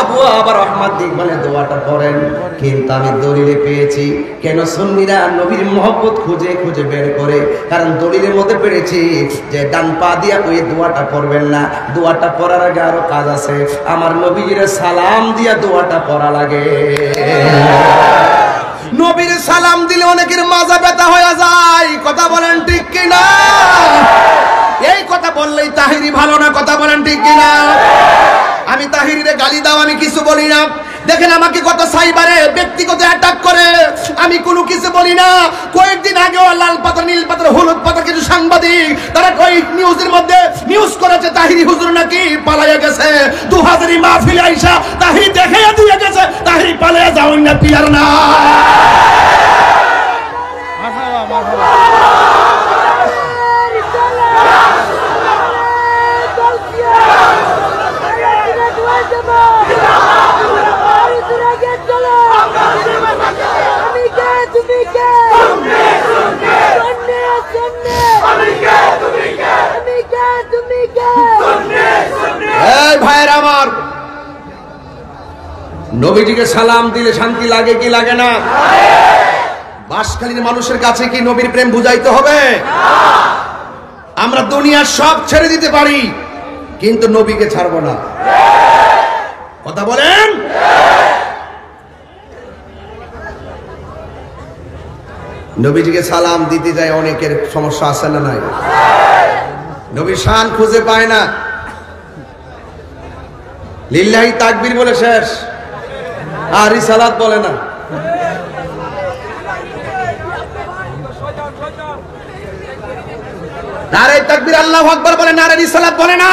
আবওয়াব রাহমাতিক মানে দোয়াটা পড়েন কিন্তু আমি দলিলে পেয়েছি কেন সুন্নিরা নবীর মহব্বত খুঁজে খুঁজে বের করে কারণ দলিলের মধ্যে পেয়েছি যে ডান পা দিয়া ওই দোয়াটা পড়বেন না দোয়াটা পড়ার আগে আরো কাজ আছে আমার নবীর সালাম দিয়া দোয়াটা পড়া লাগে নবীর সালাম দিলে অনেকের মাজা ব্যথা হয়ে যায় কথা বলেন ঠিক কিনা এই কথা বললেই তাহিরি ভালো না কথা বলেন ঠিক কিনা আমি তাহিরিরে গালি দাও আমি কিছু বলি না দেখেন আমাকে কত সাইবারে ব্যক্তিগত অ্যাটাক করে আমি কোনো কিছু বলি না কয়েকদিন আগেও লাল পাতা নীল পাতা হলুদ পাতা কিছু সাংবাদিক তারা কই নিউজের মধ্যে নিউজ করেছে তাহিরি হুজুর নাকি পালাইয়া গেছে 2000 মাহফিল আইসা তাহিরি দেখাইয়া দিয়ে গেছে তাহিরি পালাইয়া যাও না পিয়ার না মারহাবা মারহাবা নবীজিকে সালাম দিলে শান্তি লাগে কি লাগে না বাসখালীর মানুষের কাছে কি নবীর প্রেম বুঝাইতে হবে আমরা দুনিয়ার সব ছেড়ে দিতে পারি কিন্তু নবীকে ছাড়বো না কথা বলেন নবীজিকে সালাম দিতে যায় অনেকের সমস্যা আছে না নাই নবীর শান খুঁজে পায় না লিল্লাহি তাকবীর বলে শেষ আর রিসালাত বলে না নারে তাকবীর আল্লাহু আকবার বলে নারে রিসালাত বলে না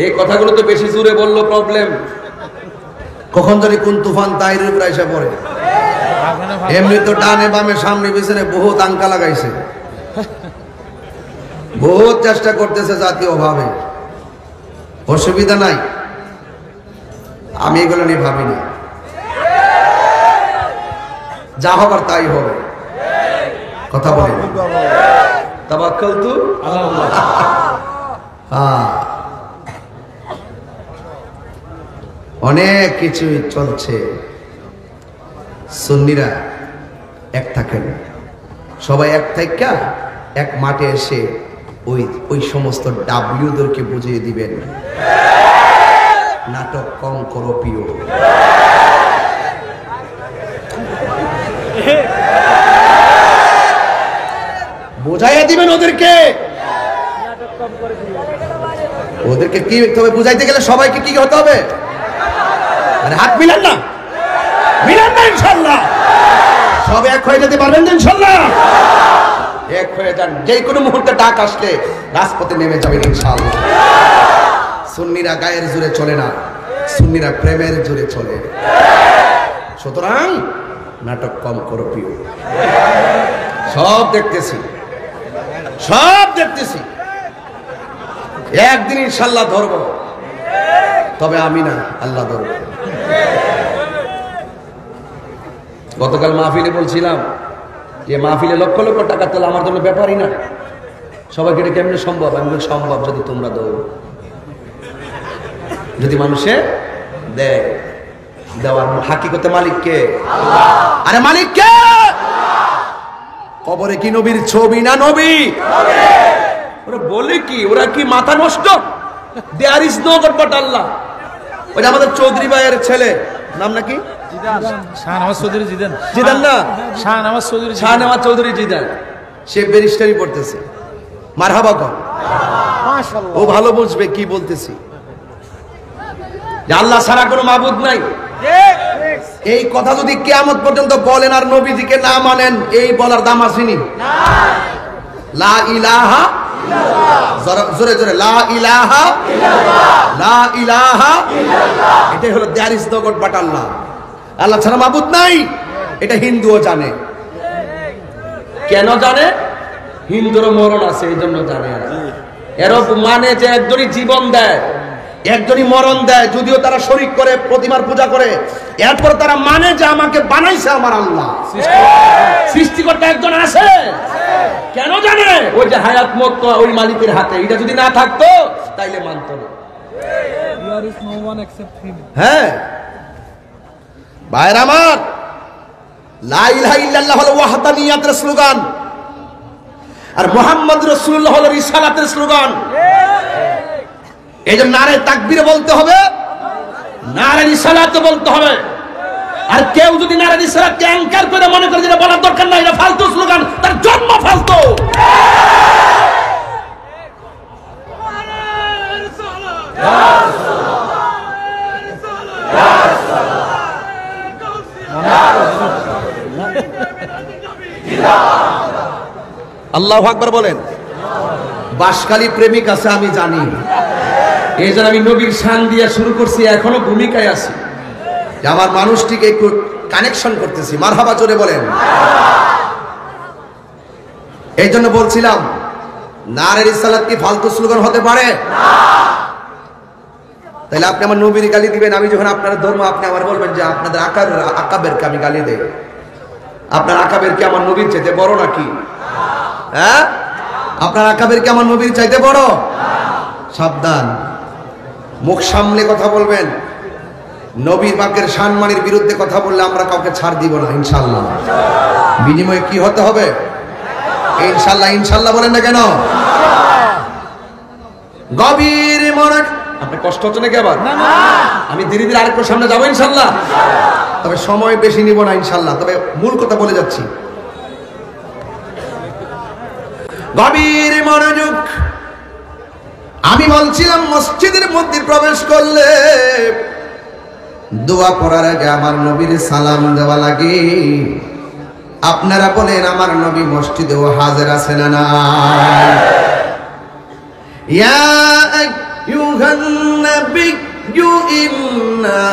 এই কথাগুলো তো বেশি জোরে বললো প্রবলেম কখন জানি কোন তুফান তাইরের উপর এসে পড়ে এমনি তো ডানে বামে সামনে পিছনে বহুত আঙ্কা লাগাইছে বহুত চেষ্টা করতেছে জাতীয় ভাবে অসুবিধা নাই আমি এগুলো নিয়ে ভাবি না যা হবার তাই হবে কথা বলি তাওয়াক্কালতু আলাল্লাহ অনেক কিছু চলছে সুন্নিরা এক থাকেন, সবাই এক থাইকা এক মাঠে এসে ওই সমস্ত ডাব্লিউদেরকে বুঝিয়ে দিবেন নাটক কম করো প্রিয়। বুঝাইয়া দিবেন ওদেরকে কি তবে বুঝাইতে গেলে সবাইকে কি হতে হবে? মানে হাত মিলান না, মিলান না, ইনশাল্লাহ সব এক হয়ে যেতে পারবেন না ইনশাল্লাহ। এক হয়ে যান, যে কোনো মুহূর্তে ডাক আসলে রাজপথে নেমে যাবেন ইনশাল্লাহ। সুন্নিরা গায়ের জোরে চলে না, সুন্নিরা প্রেমের জোরে চলে। সুতরাং নাটক কম করো প্রিয়। সব দেখতেছি, সব দেখতেছি, একদিন ইনশাল্লাহ ধরব, তবে আমি না, আল্লাহ ধরব। গতকাল মাহফিলে বলছিলাম যে মাহফিলে লক্ষ লক্ষ টাকা তোলা আমার জন্য ব্যাপারই না, সবাইকে এটা কেমনে সম্ভব? আমি বলি সম্ভব যদি তোমরা দাও, যদি মানুষে দেয়। দেওয়ার হাকিকতে মালিক কে? আরে মালিক কে? কবরে কি নবীর ছবি না নবী? ওরা বলে কি, ওরা কি মাথা নষ্ট? There is no God but Allah. ওই আমাদের চৌধুরী ভাইয়ের ছেলে, নাম নাকি শাহনওয়াজ চৌধুরী জিদান, জিদান না, শাহনওয়াজ চৌধুরী জিদান। সে ব্যারিস্টারি পড়তেছে, মারহাবা কর, মাশাআল্লাহ। ও ভালো বুঝবে কি বলতেছি, যে আল্লাহ ছাড়া কোনো মাবুদ নাই। এই কথা যদি কিয়ামত পর্যন্ত বলেন আর নবীজিকে না মানেন, এই বলার দাম আসেনি। লা ইলাহা ইল্লাল্লাহ, জোরে জোরে লা ইলাহা ইল্লাল্লাহ, লা ইলাহা ইল্লাল্লাহ। এটাই হলো there is no God but Allah. Allah ছাড়া মাবুদ নাই, এটা হিন্দুও জানে। কেন জানে? হিন্দুরও মরণ আছে, এই জন্য জানে। এরও মানে যে একজনই জীবন দেয়, একজনই মরণ দেয়, যদিও তারা শরীক করে, প্রতিমার পূজা করে, এরপর তারা মানে যে আমাকে বানাইছে আমার আল্লাহ, সৃষ্টিকর্তা একজন আছে। কেন জানে? ওই যে হায়াত মত ওই মালিকের হাতে, এটা যদি না থাকতো তাইলে মানত না। হ্যাঁ ভাইরা আমার, লা ইলাহা ইল্লাল্লাহ হলো ওয়াহদানিয়াতের স্লোগান, আর মুহাম্মদ রাসূলুল্লাহ হলো রিসালাতের স্লোগান। এই জন্য নারে তাকবীর বলতে হবে, নারে রিসালাত বলতে হবে। আর কেউ যদি নারে রিসালাতকে অ্যাঙ্কার করে মনে করে যেটা বলার দরকার নাই, এটা ফালতু স্লোগান, তার জন্ম ফালতু। আল্লাহু আকবার বলেন। বাসখালী প্রেমিক আছে আমি জানি, এই জন্য আমি নবীর শান দিয়ে শুরু করছি, এখনো ভূমিকায় আছি যে আমার মানুষটিকে একটু কানেকশন করতেছি। মারহাবা জোরে বলেন। এই জন্য বলছিলাম নারে রিসালাত কি ফালতু স্লোগান হতে পারে? তাহলে আপনি আমার নবীর গালি দিবেন, আমি যখন আপনার ধর্ম, আপনি আমার বলবেন যে আপনাদের আকাবেরকে আমি গালি দেই। আপনার আকাবেরকে আমার নবীর চাইতে বড় নাকি? হ্যাঁ, আপনার আকাবেরকে আমার নবীর চাইতে বড়? সাবধান, মুখ সামলে কথা বলবেন। নবীর বাক্যের সম্মানের বিরুদ্ধে কথা বললে আমরা কাউকে ছাড় দিব না ইনশাআল্লাহ। বিনিময়ে কি হতে হবে? ইনশাআল্লাহ। ইনশাআল্লাহ বলেন না কেন? গভীর মনে আপনার কষ্ট হচ্ছে নাকি? আবার আমি ধীরে ধীরে আরেকটু সামনে যাবো ইনশাআল্লাহ, তবে সময় বেশি নিব না ইনশাআল্লাহ। তবে মূল কথা বলে যাচ্ছি, গভীর মনোযোগ। আমি বলছিলাম মসজিদের মধ্যে প্রবেশ করলে দোয়া করার আগে আমার নবীর সালাম দেওয়া লাগে। আপনারা বলেন আমার নবী মসজিদেও হাজির আছে না নাই? ইয়া আইয়ুহান নাবিয়্যু ইন্না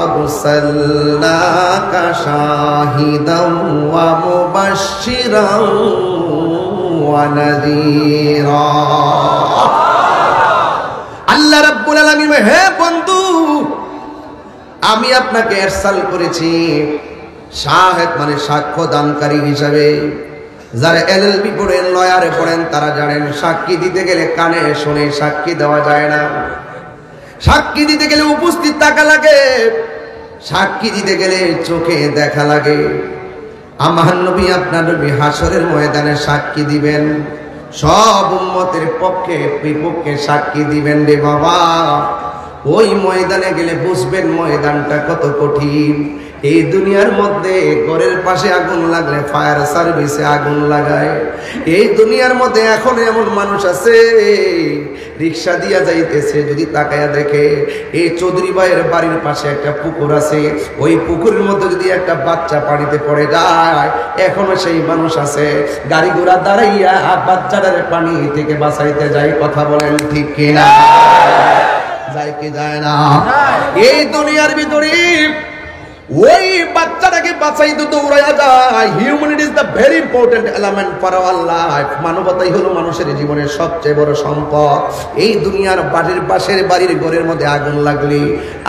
আরসালনাকা শাহিদাও ওয়া মুবাশশিরাও ওয়া নাযীরা। আল্লাহ রাব্বুল আলামিন, হে বন্ধু, আমি আপনাকে ইরসাল করেছি শাহেদ মানে সাক্ষ্য দানকারী হিসাবে। যারা এলএলবি পড়েন, লয়ারে পড়েন, তারা জানেন সাক্ষী দিতে গেলে কানে শুনে সাক্ষী দেওয়া যায় না। সাক্ষী দিতে গেলে উপস্থিত থাকা লাগে, সাক্ষী দিতে গেলে চোখে দেখা লাগে। আমার নবী আপনার নবী হাসরের ময়দানে সাক্ষী দিবেন, সব উম্মতের পক্ষে বিপক্ষে সাক্ষী দিবেন রে বাবা। ওই ময়দানে গেলে বুঝবেন ময়দানটা কত কঠিন। এই দুনিয়ার মধ্যে ঘরের পাশে আগুন লাগলে ফায়ার সার্ভিসে আগুন লাগায়। এই দুনিয়ার মধ্যে এখন এমন মানুষ আছে রিক্সা দিয়া যাইতেছে, যদি তাকায়া দেখে এই চৌধুরী ভাইয়ের বাড়ির পাশে একটা পুকুর আছে, ওই পুকুরের মধ্যে যদি একটা বাচ্চা পানিতে পড়ে যায়, এখনো সেই মানুষ আছে গাড়ি ঘোড়া দাঁড়াইয়া বাচ্চাটার পানি থেকে বাঁচাইতে যায়। কথা বলেন ঠিক কিনা? যায় কি যায় না? এই দুনিয়ার ভিতরে ওই বাচ্চাটাকে বাঁচাইতে দৌড়াইয়া যায়। Humanity is the very important element for our life. মানবতাই হলো মানুষের জীবনের সবচেয়ে বড় সম্পদ। এই দুনিয়ার বাড়ির পাশের বাড়ির ঘরের মধ্যে আগুন লাগলে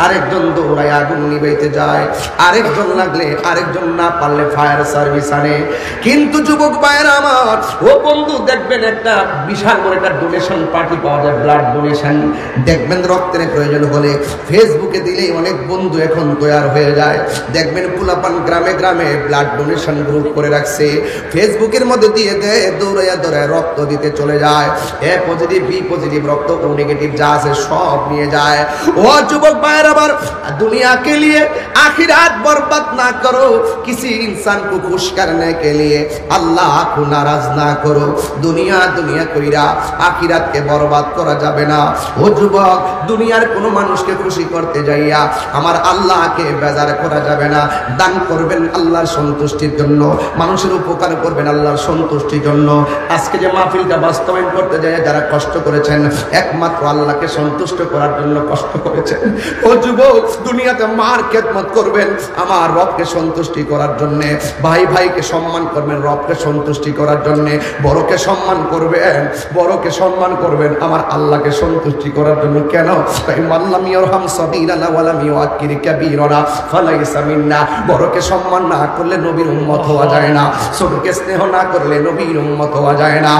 আরেকজন দৌড়ায় আগুন নিভাইতে যায়, আরেকজন লাগলে আরেকজন না পারলে ফায়ার সার্ভিস আনে। কিন্তু যুবক ভাইয়েরা আমার, ও বন্ধু দেখবেন একটা বিশাল বড় একটা ডোনেশন পার্টি পাওয়া যায়, ব্লাড ডোনেশন। দেখবেন রক্তের প্রয়োজন হলে ফেসবুকে দিলেই অনেক বন্ধু এখন তৈরি হয়ে যায়। দেখবেন পুলাপান গ্রামে গ্রামে ব্লাড ডোনেশন গ্রুপ করে রাখছে, ফেসবুকের মধ্যে দিয়ে দেয়, দৌড়াইয়া দৌড়ায় রক্ত দিতে চলে যায়। এ পজিটিভ বি পজিটিভ রক্ত, ও নেগেটিভ যা আছে সব নিয়ে যায়। ও যুবক ভাইয়ের আবার, दुनिया के लिए आखिरात बर्बाद ना करो, किसी इंसान को खुश करने के लिए अल्लाह को नाराज ना करो। दुनिया दुनिया कइरा आखिरात के बर्बाद करा जाबे ना। ओ যুবক, দুনিয়ার কোন মানুষকে খুশি করতে যাইয়া আমার আল্লাহকে বেজার করা যাবে না। দান করবেন আল্লাহর সন্তুষ্টির জন্য, মানুষের উপকার করবেন আল্লাহর সন্তুষ্টির জন্য। আজকে যে মাহফিলটা বাস্তবায়ন করতে যায় যারা কষ্ট করেছেন, একমাত্র আল্লাহকে সন্তুষ্ট করার জন্য কষ্ট করেছেন। ও যুবক, দুনিয়াতে মার খেদমত করবেন আমার রবকে সন্তুষ্টি করার জন্য, ভাই ভাইকে সম্মান করবেন রবকে সন্তুষ্টি করার জন্য, বড়কে সম্মান করবেন, বড়কে সম্মান করবেন আমার আল্লাহকে সন্তুষ্টি করার জন্য। কেন? মাল্লাম ইয়ারহাম সাগীরানা ওয়া লাম ইউআক্কির কাবীরানা ফালাইসা মিন্না। বড়কে সম্মান না করলে নবীর উম্মত হওয়া যায় না, ছোটকে স্নেহ না করলে নবীর উম্মত হওয়া যায় না।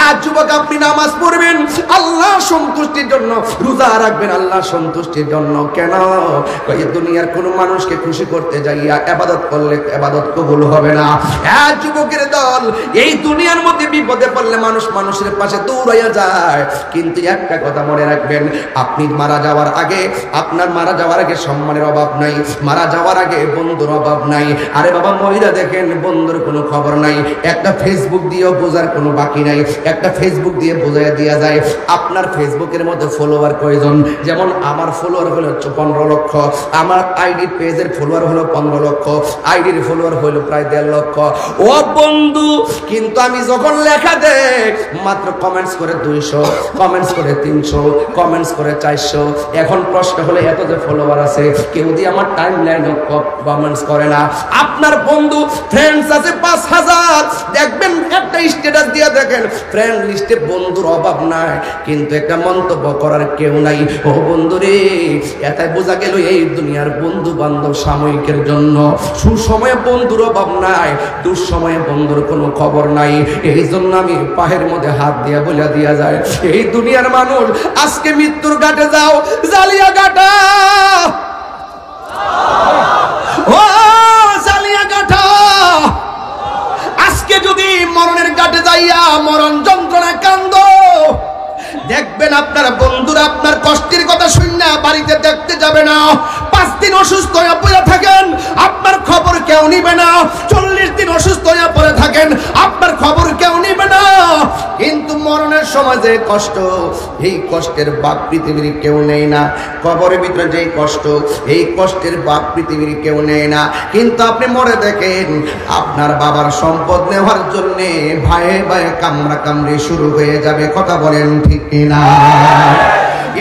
এক যুবক, আপনি নামাজ পড়বেন আল্লাহর সন্তুষ্টির জন্য, রোজা রাখবেন আল্লাহর সন্তুষ্টির জন্য। কেন? এই দুনিয়ার কোন মানুষকে খুশি করতে যাইয়া ইবাদত করলে ইবাদত কবুল হবে না। এক যুবকের দল এই দুনিয়ার মধ্যে বিপদে পড়লে মানুষ মানুষের পাশে দৌড়াইয়া যায়, কিন্তু একটা কথা মনে রাখবেন, আপনি মারা যাওয়ার আগে, আপনার মারা যাওয়ার আগে সম্মানের অভাব নাই, মারা যাওয়ার আগে বন্ধুর অভাব নাই। আরে বাবা, মহিলা দেখেন বন্ধুর কোনো খবর নাই, একটা ফেসবুক দিয়েও বোঝার কোনো বাকি নাই, একটা ফেসবুক দিয়ে বোঝাইয়া দেওয়া যায়। আপনার ফেসবুকের মধ্যে ফলোয়ার কয়জন? যেমন আমার ফলোয়ার হলো 15 লক্ষ, আমার আইডি পেজের ফলোয়ার হলো 15 লক্ষ, আইডির ফলোয়ার হলো প্রায় 1.5 লক্ষ। ও বন্ধু, কিন্তু আমি যখন লেখা দেখ মাত্র কমেন্টস করে 200, কমেন্টস করে 300, কমেন্টস করে 400। এখন প্রশ্ন হলে এত যে ফলোয়ার আছে, কেউ দিয়ে আমার টাইম লাইনে কমেন্টস করে না। আপনার বন্ধু ফ্রেন্ডস আছে 5000, দেখবেন একটা স্ট্যাটাস দিয়ে দেখেন ফ্রেন্ড লিস্টে বন্ধুর অভাব নাই, কিন্তু একটা মন্তব্য করার কেউ নাই। ও বন্ধু রে, এটাই বোঝা গেল এই দুনিয়ার বন্ধু বান্ধব সাময়িকের জন্য। সুসময়ে বন্ধুর অভাব নাই, দুঃসময়ে বন্ধুর কোনো খবর নাই। এই জন্য আমি পায়ের মধ্যে হাত দিয়ে বলে দিয়া যায়, এই দুনিয়ার মানুষ আজকে মৃত্যুর ঘাটে যাও, জালিয়া ঘাটা, ও জালিয়া ঘাটা। আজকে যদি মরণের ঘাটে যাইয়া মরণ যন্ত্রণায় কান্দ, দেখবেন আপনার বন্ধুরা আপনার কষ্টের কথা শুনে বাড়িতে দেখতে যাবে না। 5 দিন অসুস্থ হয়ে পড়ে থাকেন, আপনার খবর কেউ নিবে না। 40 দিন অসুস্থ হয়ে পড়ে থাকেন, আপনার খবর কেউ নিবে না। কিন্তু মরণের সময় যে কষ্ট, এই কষ্টের বাপ পৃথিবীর কেউ নেই না। কবরের ভিতরে যে কষ্ট, এই কষ্টের বাপ পৃথিবীর কেউ নেই না। কিন্তু আপনি মরে দেখেন আপনার বাবার সম্পদ নেওয়ার জন্য ভাইয়ে ভাইয়ে কামড়া কামড়ি শুরু হয়ে যাবে। কথা বলেন ঠিক কিনা?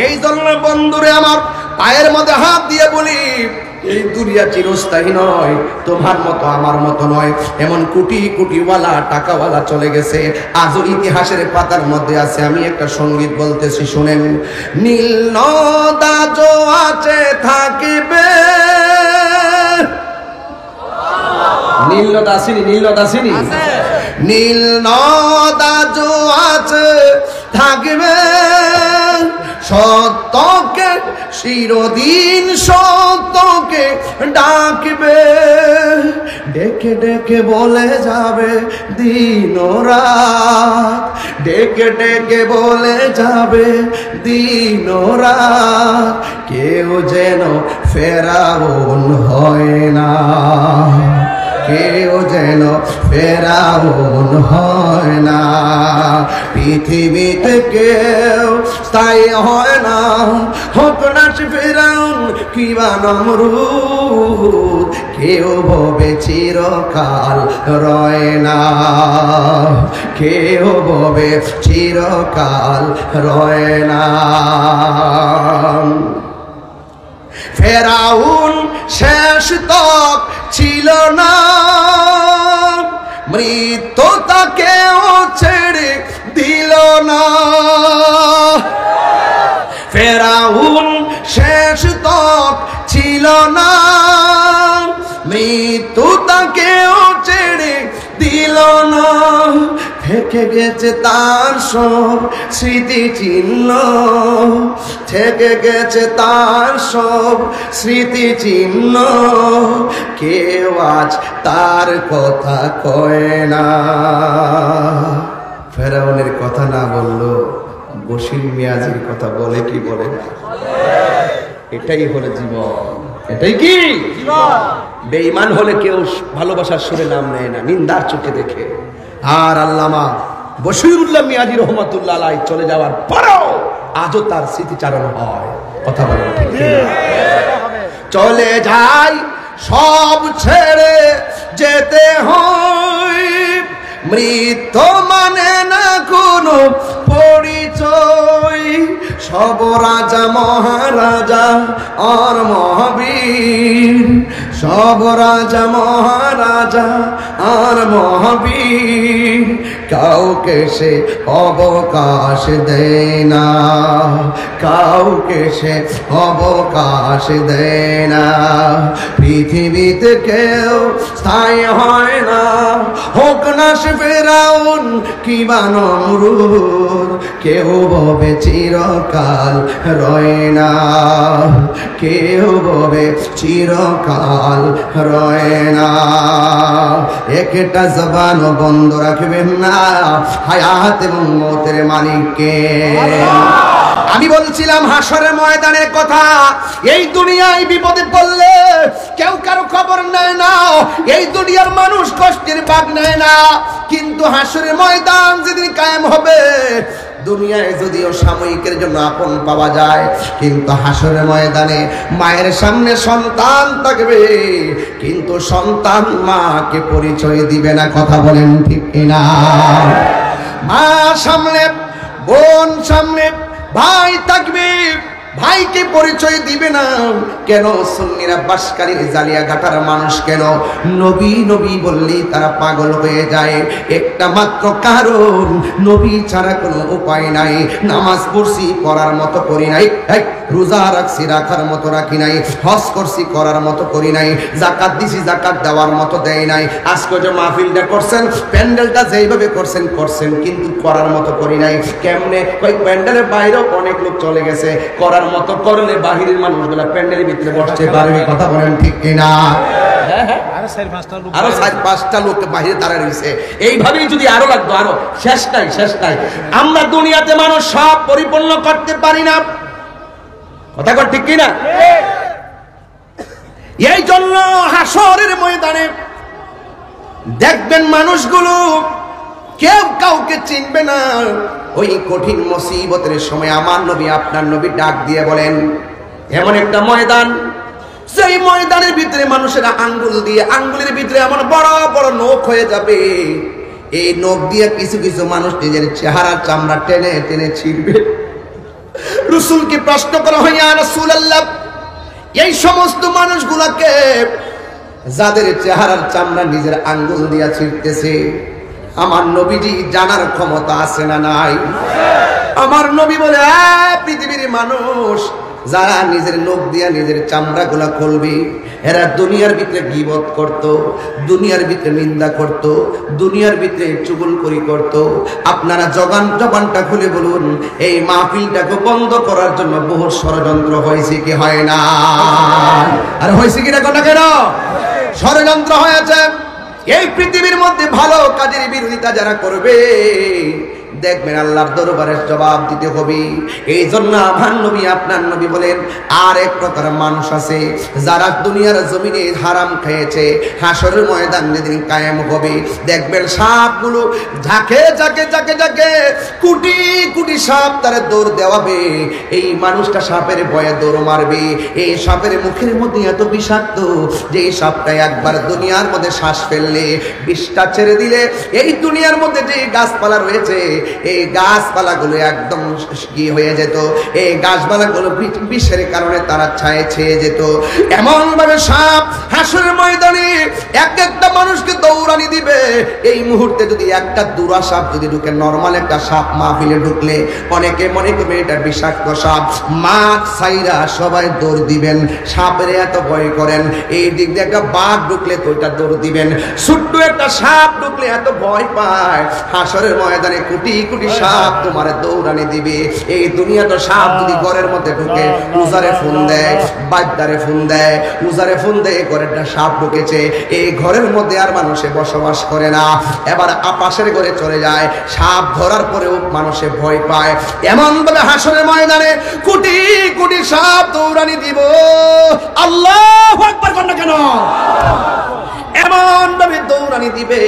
এই জন্য বন্ধুরে আমার, পায়ের মধ্যে হাত দিয়ে বলি, এই দুনিয়া চিরস্থায়ী নয়, তোমার মতো আমার মতো নয়। এমন কোটি কোটিওয়ালা টাকাওয়ালা চলে গেছে, আজও ইতিহাসের পাতার মধ্যে আছে। আমি একটা সঙ্গীত বলতেছি, শুনেন। নীল নদা জো আছে থাকিবে, নীল নদা আসেনি, নীল নদা আসেনি, নীল নদা জো আছে থাকিবে, সত্যকে চিরদিন সত্যকে ডাকবে, ডেকে ডেকে বলে যাবে দিন ও রাত, ডেকে ডেকে বলে যাবে দিন ও রাত, কেউ যেন ফেরাউন হয় না, কেউ যেন ফেরাউন হয় না। পৃথিবীতে কেউ স্থায়ী হয় না, হোক না সে ফেরাউন কিবা নমরুদ, কেউ ভবে চিরকাল রয় না, কেউ ভবে চিরকাল রয় না। ফেরাউন শেষ তক ছিল না, মৃত্যু তাকেও ছেড়ে দিল না। ফেরাউন শেষ তক ছিল না, মৃত্যু তাকেও ছেড়ে দিল না। থেকে গেছে তার সব স্মৃতি চিহ্ন, থেকে গেছে তার সব স্মৃতি চিহ্ন, কেউ আজ তার কথা কয় না। ফেরাউনের কথা না বললো, বশির মিয়াজির কথা বলে কি বলে না? এটাই হলো জীবন, এটাই কি জীবন। বেঈমান হলে কেউ ভালোবাসার সুরে নাম নেয় না, নিন্দার চোখে দেখে। আর আল্লামা বশিরুল্লাহ মিয়াজি রহমাতুল্লাহ আলাইহি চলে যাওয়ার পরেও আজও তার স্মৃতিচারণ হয়। কথা বলেন ঠিক কি? চলে যাই সব ছেড়ে যেতে হয়, মৃত্যু মানে না কোনো পরিচয়। সব রাজা মহারাজা আর মহাবীর, সব রাজা মহারাজা আর মহাবীর, কাউকে সে অবকাশ দেয় না, কাউকে সে অবকাশ দেয় না। পৃথিবীতে কেউ স্থায়ী হয় না, হোক না সে ফেরাউন কিবা নমরুদ, কেউ ভবে চিরকাল রয় না, কেউ ভবে চিরকাল রয় না। একটা জবান বন্ধ রাখবেন না, হায়াত এবং মওতের মালিককে। আমি বলছিলাম হাসরের ময়দানের কথা। এই দুনিয়ায় বিপদে পড়লে কেউ কারো খবর নেয় না, এই দুনিয়ার মানুষ কষ্টের ভাগ নেয় না, কিন্তু হাসরের ময়দান যেদিন কায়েম হবে, দুনিয়ায় যদিও সাময়িকের জন্য আপন পাওয়া যায়, কিন্তু হাসরের ময়দানে মায়ের সামনে সন্তান থাকবে, কিন্তু সন্তান মাকে পরিচয় দিবে না। কথা বলেন ঠিক কিনা? মা সামনে, বোন সামনে, ভাই থাকবে, ভাইকে পরিচয় দিবে না। কেন? সুন্নিরা বাসকারীর জালিয়া ঘাটার মানুষ কেন নবী নবী বললেই তারা পাগল হয়ে যায়? একটা মাত্র কারণ, নবী ছাড়া কোনো উপায় নাই। নামাজ পড়ছি পড়ার মতো করি নাই, রোজা রাখছি রাখার মতো রাখি নাই, হজ করছি করার মতো করি নাই, যাকাত দিছি যাকাত দেওয়ার মতো দেয় নাই। আজকে যে মাহফিলটা করছেন, প্যান্ডেলটা যেইভাবে করছেন করছেন, কিন্তু করার মতো করি নাই। কেমনে? ওই প্যান্ডেলের বাইরেও অনেক লোক চলে গেছে, করার মতো করলে বাহিরের মানুষগুলা প্যান্ডেলের ভিতরে বসতে পারবে। কথা বলেন ঠিক কিনা? আরো 4-5টা লোক বাহিরে দাঁড়ায় রয়েছে। এইভাবেই যদি আরো লাগতো, আরো শেষ নাই, শেষ নাই। আমরা দুনিয়াতে মানুষ সব পরিপূর্ণ করতে পারি না। কথা কর ঠিক কিনা? এই জন্য হাসরের ময়দানে দেখবেন মানুষগুলো কেউ কাউকে চিনবে না। ওই কঠিন মুসিবতের সময় আমার নবী আপনার নবী ডাক দিয়ে বলেন, এমন একটা ময়দান, সেই ময়দানের ভিতরে মানুষেরা আঙ্গুল দিয়ে, আঙ্গুলের ভিতরে এমন বড় বড় নখ হয়ে যাবে, এই নখ দিয়ে কিছু কিছু মানুষ নিজের চেহারার চামড়া টেনে টেনে ছিঁড়বে। রাসূলকে প্রশ্ন করা হয়, ইয়া রাসূলুল্লাহ, এই সমস্ত মানুষগুলোকে যাদের চেহারার চামড়া নিজের আঙ্গুল দিয়ে ছিঁড়তেছে, আমার নবীজি জানার ক্ষমতা আছে না নাই? আমার নবী বলে, পৃথিবীর মানুষ যারা নিজের নখ দিয়ে নিজের চামড়া গুলা খুলবে, এরা দুনিয়ার ভিতরে গীবত করত, দুনিয়ার ভিতরে নিন্দা করত, দুনিয়ার ভিতরে চুগলখড়ি করত। আপনারা জবানটা খুলে বলুন, এই মাহফিলটাকে বন্ধ করার জন্য বহু ষড়যন্ত্র হয়েছে কি হয় না? আর হয়েছে কি না কোন কেন? ষড়যন্ত্র হয়েছে। এই পৃথিবীর মধ্যে ভালো কাজের বিরোধিতা যারা করবে, দেখবেন আল্লাহর দরবারে জবাব দিতে হবে। এই জন্য আমার নবী আপনার নবী বলেন, আর এক প্রকার মানুষ আছে যারা দুনিয়ার জমিনে হারাম খেয়েছে, হাসরের ময়দান যেদিন কায়েম হবে, দেখবেন সাপগুলো ঝাঁকে ঝাঁকে ঝাঁকে ঝাঁকে কোটি কোটি সাপ তারা দৌড় দেওয়াবে। এই মানুষটা সাপের ভয়ে দৌড় মারবে। এই সাপের মুখের মধ্যে এত বিষাক্ত যে এই সাপটা একবার দুনিয়ার মধ্যে শ্বাস ফেললে, বিষটা ছেড়ে দিলে, এই দুনিয়ার মধ্যে যে গাছপালা রয়েছে এই গাছপালাগুলো একদম কি হয়ে যেত, এই গাছপালাগুলো বিষের কারণে তারা ছায়ে ছেয়ে যেত। এমন ভাবে সাপ হাসরের ময়দানে এক একটা মানুষকে দৌড়ানি দিবে। এই মুহূর্তে যদি একটা দুরা সাপ যদি ঢুকে, নরমাল একটা সাপ মাহফিলে ঢুকলে অনেকে মনে করবে এটা বিষাক্ত সাপ, মাছ ছাইরা সবাই দৌড় দিবেন, সাপের এত ভয় করেন। এই দিক দিয়ে একটা বাঘ ঢুকলে তো ওইটা দৌড় দিবেন, ছোট্ট একটা সাপ ঢুকলে এত ভয় পায়। হাসরের ময়দানে কোটি কোটি সাপ তোমার দৌড়ানি দিবে। এই দুনিয়া তো সাপ যদি ঘরের মধ্যে ঢুকে, উজারে ফোন দেয়, বাদ্দারে ফোন দেয়, উজারে ফোন দেয় ঘরেরটা সাপ ঢুকেছে, এই ঘরের মধ্যে আর মানুষে বসবাস করে না, এবার পাশের ঘরে চলে যায়। সাপ ধরার পরেও মানুষে ভয় পায়। এমন ভাবে হাসরের ময়দানে কোটি কোটি সাপ দৌড়ানি দিব। আল্লাহু আকবার কর না কেন? এমন ভাবে দৌড়ানি দিবে।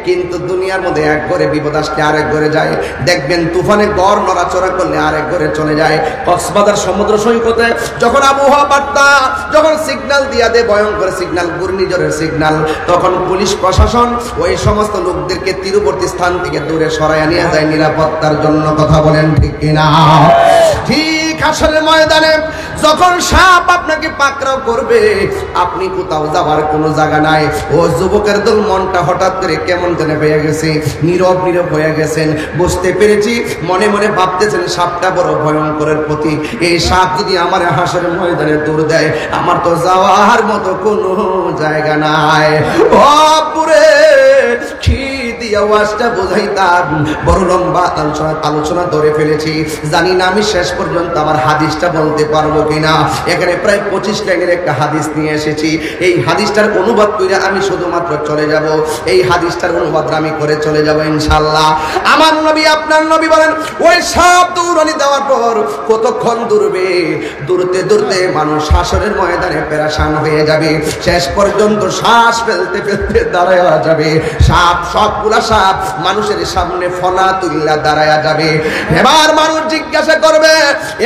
কিন্তু দুনিয়ার মধ্যে এক ঘরে বিপদ আসলে আরেক ঘরে যায়। দেখবেন তুফানে গড় নড়াচড়া করলে আরেক ঘরে চলে যায়। কক্সবাজার সমুদ্র সৈকতে যখন আবহাওয়া বার্তা, যখন সিগন্যাল দিয়া দেয়, ভয়ঙ্কর সিগন্যাল, ঘূর্ণিঝড়ের সিগন্যাল, তখন পুলিশ প্রশাসন ওই সমস্ত লোকদেরকে তীরবর্তী স্থান থেকে দূরে সরাইয়া নিয়ে যায় নিরাপত্তার জন্য। কথা বলেন ঠিক কিনা? ঠিক হাসরের ময়দানে যখন সাপ আপনাকে পাকড়াও করবে, আপনি কোথাও যাবার কোনো জায়গা নাই। ও যুবকের দল মনটা হঠাৎ করে কেমন যেন হয়ে গেছে, নীরব নীরব হয়ে গেছেন। বুঝতে পেরেছি, মনে মনে ভাবতেছেন সাপটা বড় ভয়ঙ্করের প্রতি। এই সাপ যদি আমার হাসরের ময়দানে দৌড় দেয়, আমার তো যাওয়ার মতো কোনো জায়গা নাই। ও পুরে কি দিয়ে আওয়াজটা বোঝাইতাম, বড় লম্বা আলোচনা ধরে ফেলেছি। জানি না আমি শেষ পর্যন্ত আমার হাদিসটা বলতে পারবো কিনা। এখানে প্রায় 25 লাইনের একটা হাদিস নিয়ে এসেছি। এই হাদিসটার অনুবাদ করে আমি শুধুমাত্র চলে যাব। এই হাদিসটার অনুবাদ আমি করে চলে যাব ইনশাআল্লাহ। আমার নবী আপনার নবী বলেন, ওই সাপ দৌড়ানি দেওয়ার পর কতক্ষণ দৌড়বে, দৌড়তে দৌড়তে মানুষ হাসরের ময়দানে পেরেশান হয়ে যাবে। শেষ পর্যন্ত শ্বাস ফেলতে ফেলতে দাঁড়ায় যাবে। সাপ, সবগুলা সাপ মানুষের সামনে ফনা তুল্লা দাঁড়ায় যাবে। এবার মানুষ জিজ্ঞাসা করবে,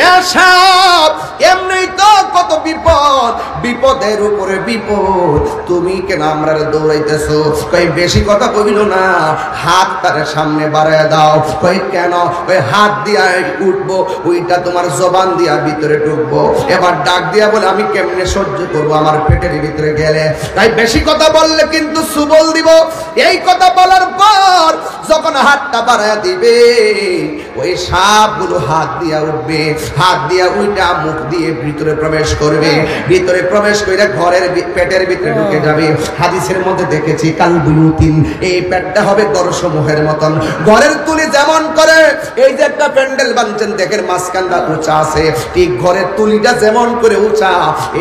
এ সাপ, এমনি তো কত বিপদ, বিপদের উপরে বিপদ, তুমি কেন আমরা দৌড়াইতেছো? কই বেশি কথা কইল না, হাত তার সামনে বাড়ায় দাও। কই কেন? কই হাত দিয়া উঠবো, ওইটা তোমার জবান দিয়া ভিতরে ঢুকবো। এবার ডাক দিয়া বলে, আমি কেমনে সহ্য করবো আমার পেটের ভিতরে গেলে? তাই বেশি কথা বললে কিন্তু সুবল দিব। এই কথা বলার পর যখন হাতটা বাড়ায় দিবে, ওই সাপগুলো হাত দিয়া উঠবে, হাত দিয়া ওইটা মুখ দিয়ে ভিতরে প্রবেশ করবে, ভিতরে প্রবেশ করে ঘরের পেটের ভিতরে ঢুকে যাবে। হাদিসের মধ্যে দেখেছি কালবুয়ুতিন, এই পেটটা হবে ঘরসমূহের মতন। ঘরের তুলি যেমন করে, এই যে একটা প্যান্ডেল বানছেন দেখেন মাঝখানটা উঁচা আছে, ঠিক ঘরের তুলিটা যেমন করে উঁচা,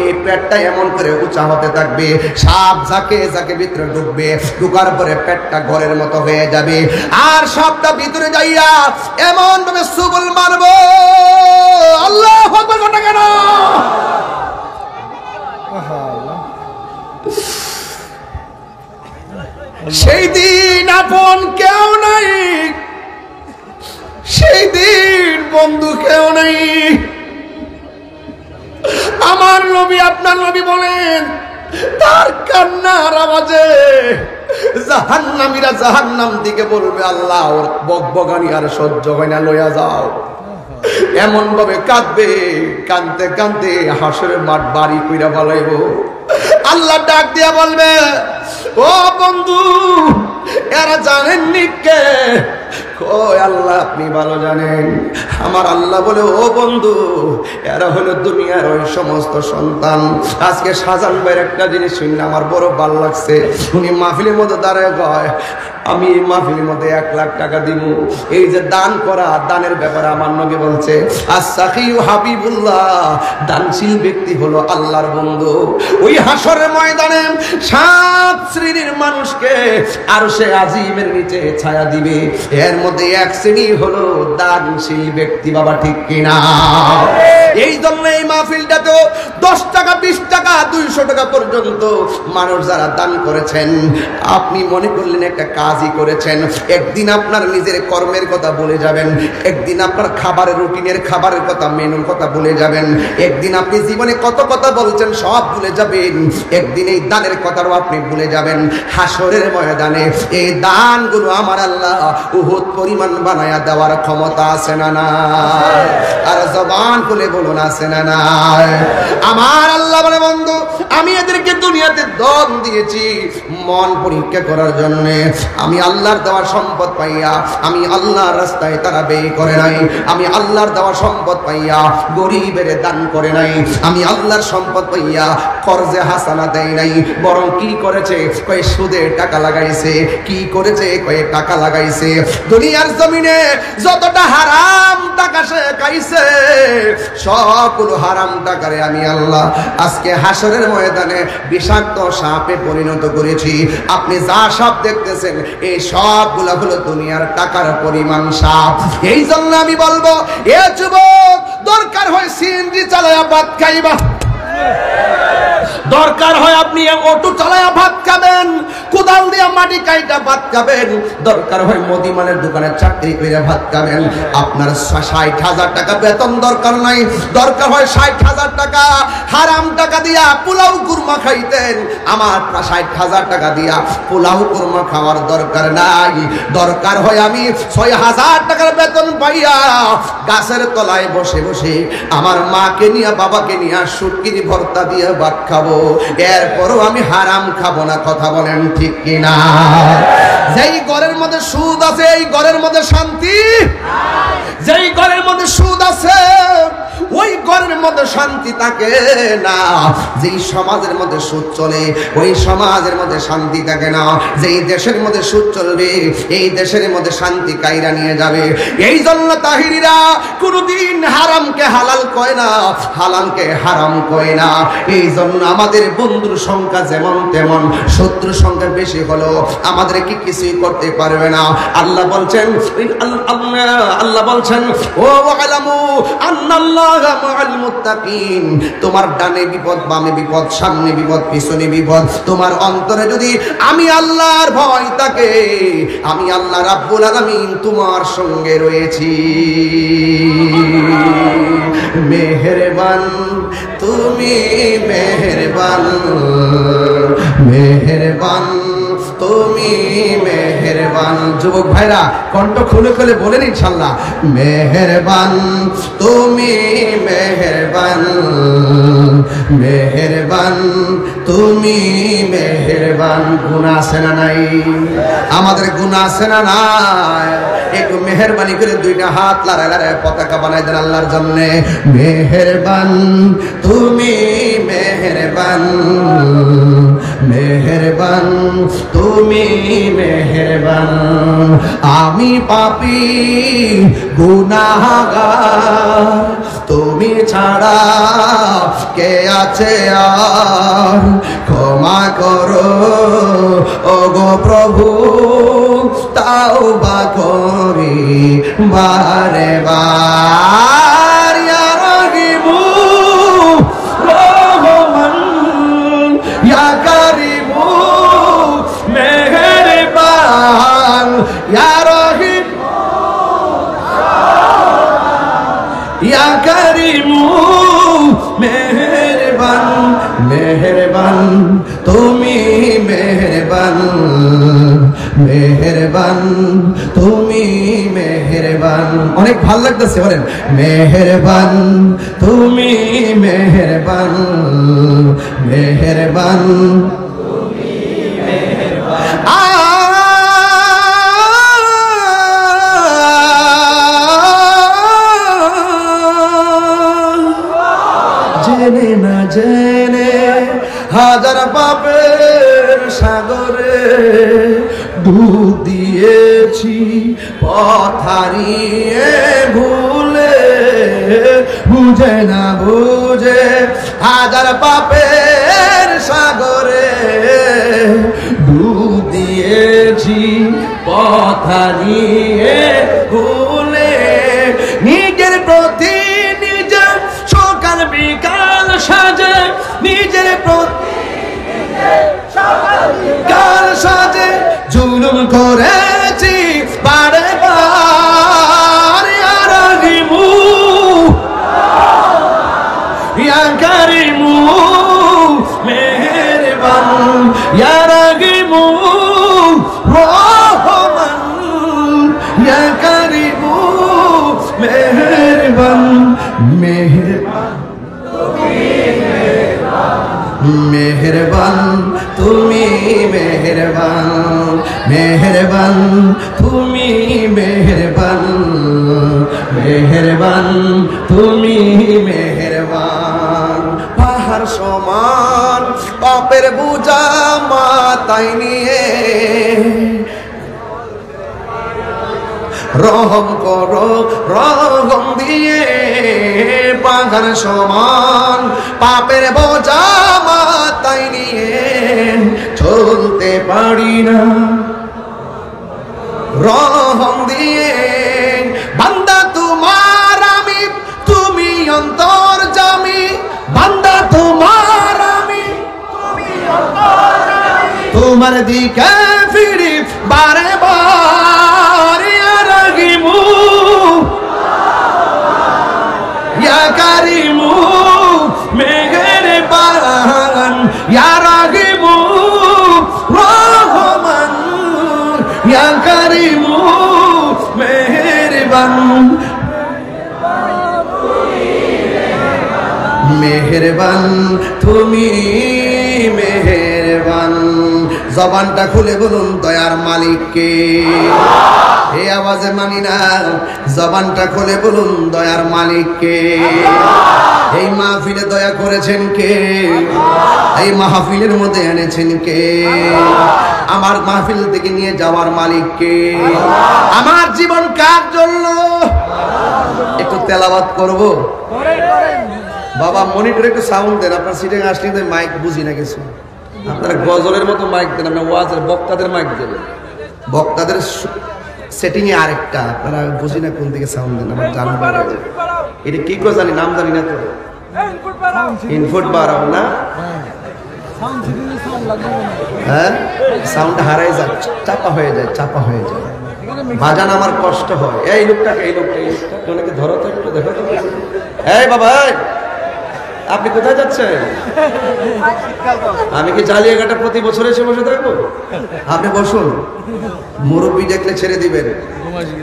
এই পেটটা এমন করে উঁচা হতে থাকবে। সাপ যাকে যাকে ভিতরে ঢুকবে, ঢুকার পরে পেটটা ঘরের মতো হয়ে যাবে। আর সাপটা ভিতরে যাইয়া এমন ভাবে সুবল মারবো, আল্লাহু আকবার বলতে কেন? সেই দিন আপন কেউ নাই, সেই দিন বন্ধু কেউ নাই। আমার নবী আপনার নবী বলেন, তার কান্নার আওয়াজে জাহান্নামীরা জাহান্নাম দিকে বলবে, আল্লাহ ওর বকবকানি আর সহ্য হয় না, লইয়া যাও। এমন ভাবে কাঁদবে, কাঁদতে কাঁদতে হাসরের মাঠ বাড়ি কইরা ফেলাইব। আল্লাহ ডাক দিয়া বলবে, ও বন্ধু, এরা জানেননি কে কই আল্লাহ আপনি ভালো জানেন। আমার আল্লাহ বলে, ও বন্ধু, এরা হলো দুনিয়ার ওই সমস্ত সন্তান। আজকে শাহজাহান ভাইয়ের একটা জিনিস শুনলে আমার বড় ভালো লাগছে। উনি মাহফিলের মধ্যে দাঁড়ায় কয়, আমি এই মাহফিলের মধ্যে 1 লাখ টাকা দিব। এই যে দান করা, দানের ব্যাপারে আমার নবী বলছে, আস-সাখিউ হাবিবুল্লাহ, দানশীল ব্যক্তি হলো আল্লাহর বন্ধু। ওই হাসরের ময়দানে 7 শ্রেণীর মানুষকে আরশে আজিমের নিচে ছায়া দিবে। এর মধ্যে 1 শ্রেণী হলো দানশীল ব্যক্তি। বাবা ঠিক কিনা? এই জন্য এই মাহফিলটাতে 10 টাকা, 20 টাকা, 200 টাকা পর্যন্ত মানুষ যারা দান করেছেন, আপনি মনে করলেন একটা কাজই করেছেন। একদিন আপনার নিজের কর্মের কথা ভুলে যাবেন, একদিন আপনার খাবারের রুটিনের খাবারের কথা, মেনুর কথা ভুলে যাবেন, একদিন আপনি জীবনে কত কথা বলছেন সব ভুলে যাবেন, একদিন এই দানের কথাও আপনি ভুলে যাবেন। হাসরের ময়দানে এই দানগুলো আমার আল্লাহ উহুদ পরিমাণ বানায়া দেওয়ার ক্ষমতা আছে না নাই? আর জবান খুলে বলুন আছে না নাই? আমার আল্লাহ বলে, বন্ধু আমি এদেরকে দুনিয়াতে দান দিয়েছি মন পরীক্ষা করার জন্য। আমি আল্লাহর দেওয়া সম্পদ পাইয়া আমি আল্লাহর রাস্তায় তারা ব্যয় করে নাই। আমি আল্লাহর দেওয়া সম্পদ পাইয়া গরিবের দান করে নাই। আমি আল্লাহর সম্পদ পাইয়া কর্জে হাসানা দেয় নাই। বরং কি করেছে? কয় সুদে টাকা লাগাইছে। কি করেছে? কয় টাকা লাগাইছে। দুনিয়ার জমিনে যতটা হারাম টাকা সে খাইছে, সবগুলো হারাম টাকারে আমি আল্লাহ আজকে হাসরের ময়দানে বিষাক্ত সাপে পরিণত করেছি। আপনি যা সাপ দেখতেছেন এই সবগুলা হলো দুনিয়ার টাকার পরিমাণ সাপ। এই জন্য আমি বলবো, এ যুবক, দরকার হয় সিএনজি চালায়া ভাত খাইবা, দরকার হয় আপনি অটো চালায়া ভাত খাবেন, কোদাল দিয়া মাটি কাইটা ভাত খাবেন, দরকার হয় মুদিমানের দোকানে চাকরি করে ভাত খাবেন। আপনার 60,000 টাকা বেতন দরকার নাই, দরকার হয় 60,000 টাকা হারাম টাকা দিয়া পোলাও কুরমা খাইতেন। আমার 60,000 টাকা দিয়া পোলাও কুরমা খাওয়ার দরকার নাই। দরকার হয় আমি 6,000 টাকার বেতন পাইয়া গাছের তলায় বসে বসে আমার মাকে নিয়ে বাবাকে নিয়ে শুটকিনি ভর্তা দিয়ে ভাত খাবো। এরপরও আমি হারাম খাবো না। কথা বলেন ঠিক কিনা? যেই ঘরের মধ্যে সুদ আছে এই ঘরের মধ্যে শান্তি, যেই ঘরের মধ্যে সুদ আছে ওই ঘরের মধ্যে শান্তি থাকে না। যেই সমাজের মধ্যে সুদ চলে ওই সমাজের মধ্যে শান্তি থাকে না। যেই দেশের মধ্যে সুদ চলবে এই দেশের মধ্যে শান্তি কাইরা নিয়ে যাবে। এই জন্য তাহিরিরা কোনদিন হারামকে হালাল কয় না, হালালকে হারাম কয় না। এই জন্য আমাদের বন্ধুর সংখ্যা যেমন তেমন, শত্রুর সংখ্যা বেশি হলো আমাদেরকে কিছুই করতে পারবে না। আল্লাহ বলছেন, আল্লাহ বলছেন, ও আলামু আন্নাল্লাহা মাআল মুত্তাকিন। তোমার ডানে বিপদ, বামে বিপদ, সামনে বিপদ, পিছনে বিপদ, তোমার অন্তরে যদি আমি আল্লাহর ভয় থাকে, আমি আল্লাহ রাব্বুল আলামিন তোমার সঙ্গে রয়েছি। মেহেরবান তুমি, মেহেরবান, মেহেরবান তুমি, মেহেরবান। যুবক ভাইরা কণ্ঠ খুলে খুলে বলেন ইনশাআল্লাহ, মেহেরবান তুমি, মেহেরবান, মেহেরবান তুমি, মেহেরবান। গুনাহ আছে না নাই? আমাদের গুনাহ আছে না নাই? একটু মেহেরবানি করে 2টা হাত লড়াই লড়াই পতাকা বানাই দেন আল্লাহর জন্য। মেহেরবান তুমি, মেহেরবান, মেহেরবান তুমি, মেহেরবান। আমি পাপী গুনাহগার, তুমি ছাড়া কে আছে আর? ক্ষমা করো ওগো প্রভু, তাওবা করি বারে বার। ইয়া রাহিমু রহমান, ইয়া কারিমু মেহেরবান, ইয়া রহিম ইয়া কারিমু মেহেরবান, মেহেরবান তুমি, মেহেরবান, মেহেরবান তুমি, মেহেরবান। অনেক ভালো লাগতেছে, বলেন মেহেরবান তুমি, মেহেরবান, মেহেরবান তুমি, মেহেরবান। হারিয়ে ভুলে বুঝে না বুঝে হাজার পাপের সাগরে ডুব দিয়েছি পথ হারিয়ে ভুলে নিজের প্রতি নিজের সকাল বিকাল সাজে নিজের প্রতি কাল সাজে জুলুম করেছি বারে বার ইয়ারাগিমু ইয়া কারিমু মেহেরবান ইয়ারাগিমু রহমান ইয়া কারিমু মেহেরবান মেহেরবান তুমি মেহেরবান মেহেরবান তুমি মেহেরবান মেহেরবান তুমি মেহেরবান পাহাড় সমান পাপের বোঝা মাথায় নিয়ে রহম করো রহম দিয়ে পাহাড় সমান পাপের বোঝা মাথায় নিয়ে চলতে পারি না রহম দিয়ে বান্দা তোমার আমি তুমি অন্তর্যামী বান্দা তোমার আমি তুমি অন্তর্যামী তোমার দিকে ফিরি বারে বার ইয়ারাগিমু ইয়া কারিমু মেহেরবান ইয়ারাগিমু রহমান ইয়া কারিমু মেহেরবান মেহেরবান তুমি মেহেরবান জবানটা খুলে বলুন দয়ার মালিককে এই আওয়াজে মানি না জবানটা খুলে বলুন দয়ার মালিককে এই মাহফিলে দয়া করেছেন কে এই মাহফিলের মধ্যে এনেছেন কে আমার মাহফিল থেকে নিয়ে যাওয়ার মালিককে আমার জীবন কার জন্য একটু তেলাওয়াত করব বাবা মনিটরে একটু সাউন্ড দেন আপনার সিটে আসলে মাইক বুঝি না কিছু আপনারা গজলের মতো মাইক দেন আপনার ওয়াজের বক্তাদের মাইক দেবেন বক্তাদের সেটিং এ আরেকটা আপনারা বুঝি না কোন দিকে সাউন্ড দেন আমার জানা বাইরে এটা কি করে জানি নাম জানি না তো ইনপুট বাড়াও না হ্যাঁ সাউন্ড হারাই যায় চাপা হয়ে যায় বাজান আমার কষ্ট হয় এই লোকটাকে অনেকে ধরো তো একটু দেখো তো এই বাবা আপনি কোথায় যাচ্ছেন আমি কি জালিয়াঘাটা প্রতি বছর এসে বসে থাকবো আপনি বসুন মুরব্বী দেখলে ছেড়ে দিবেন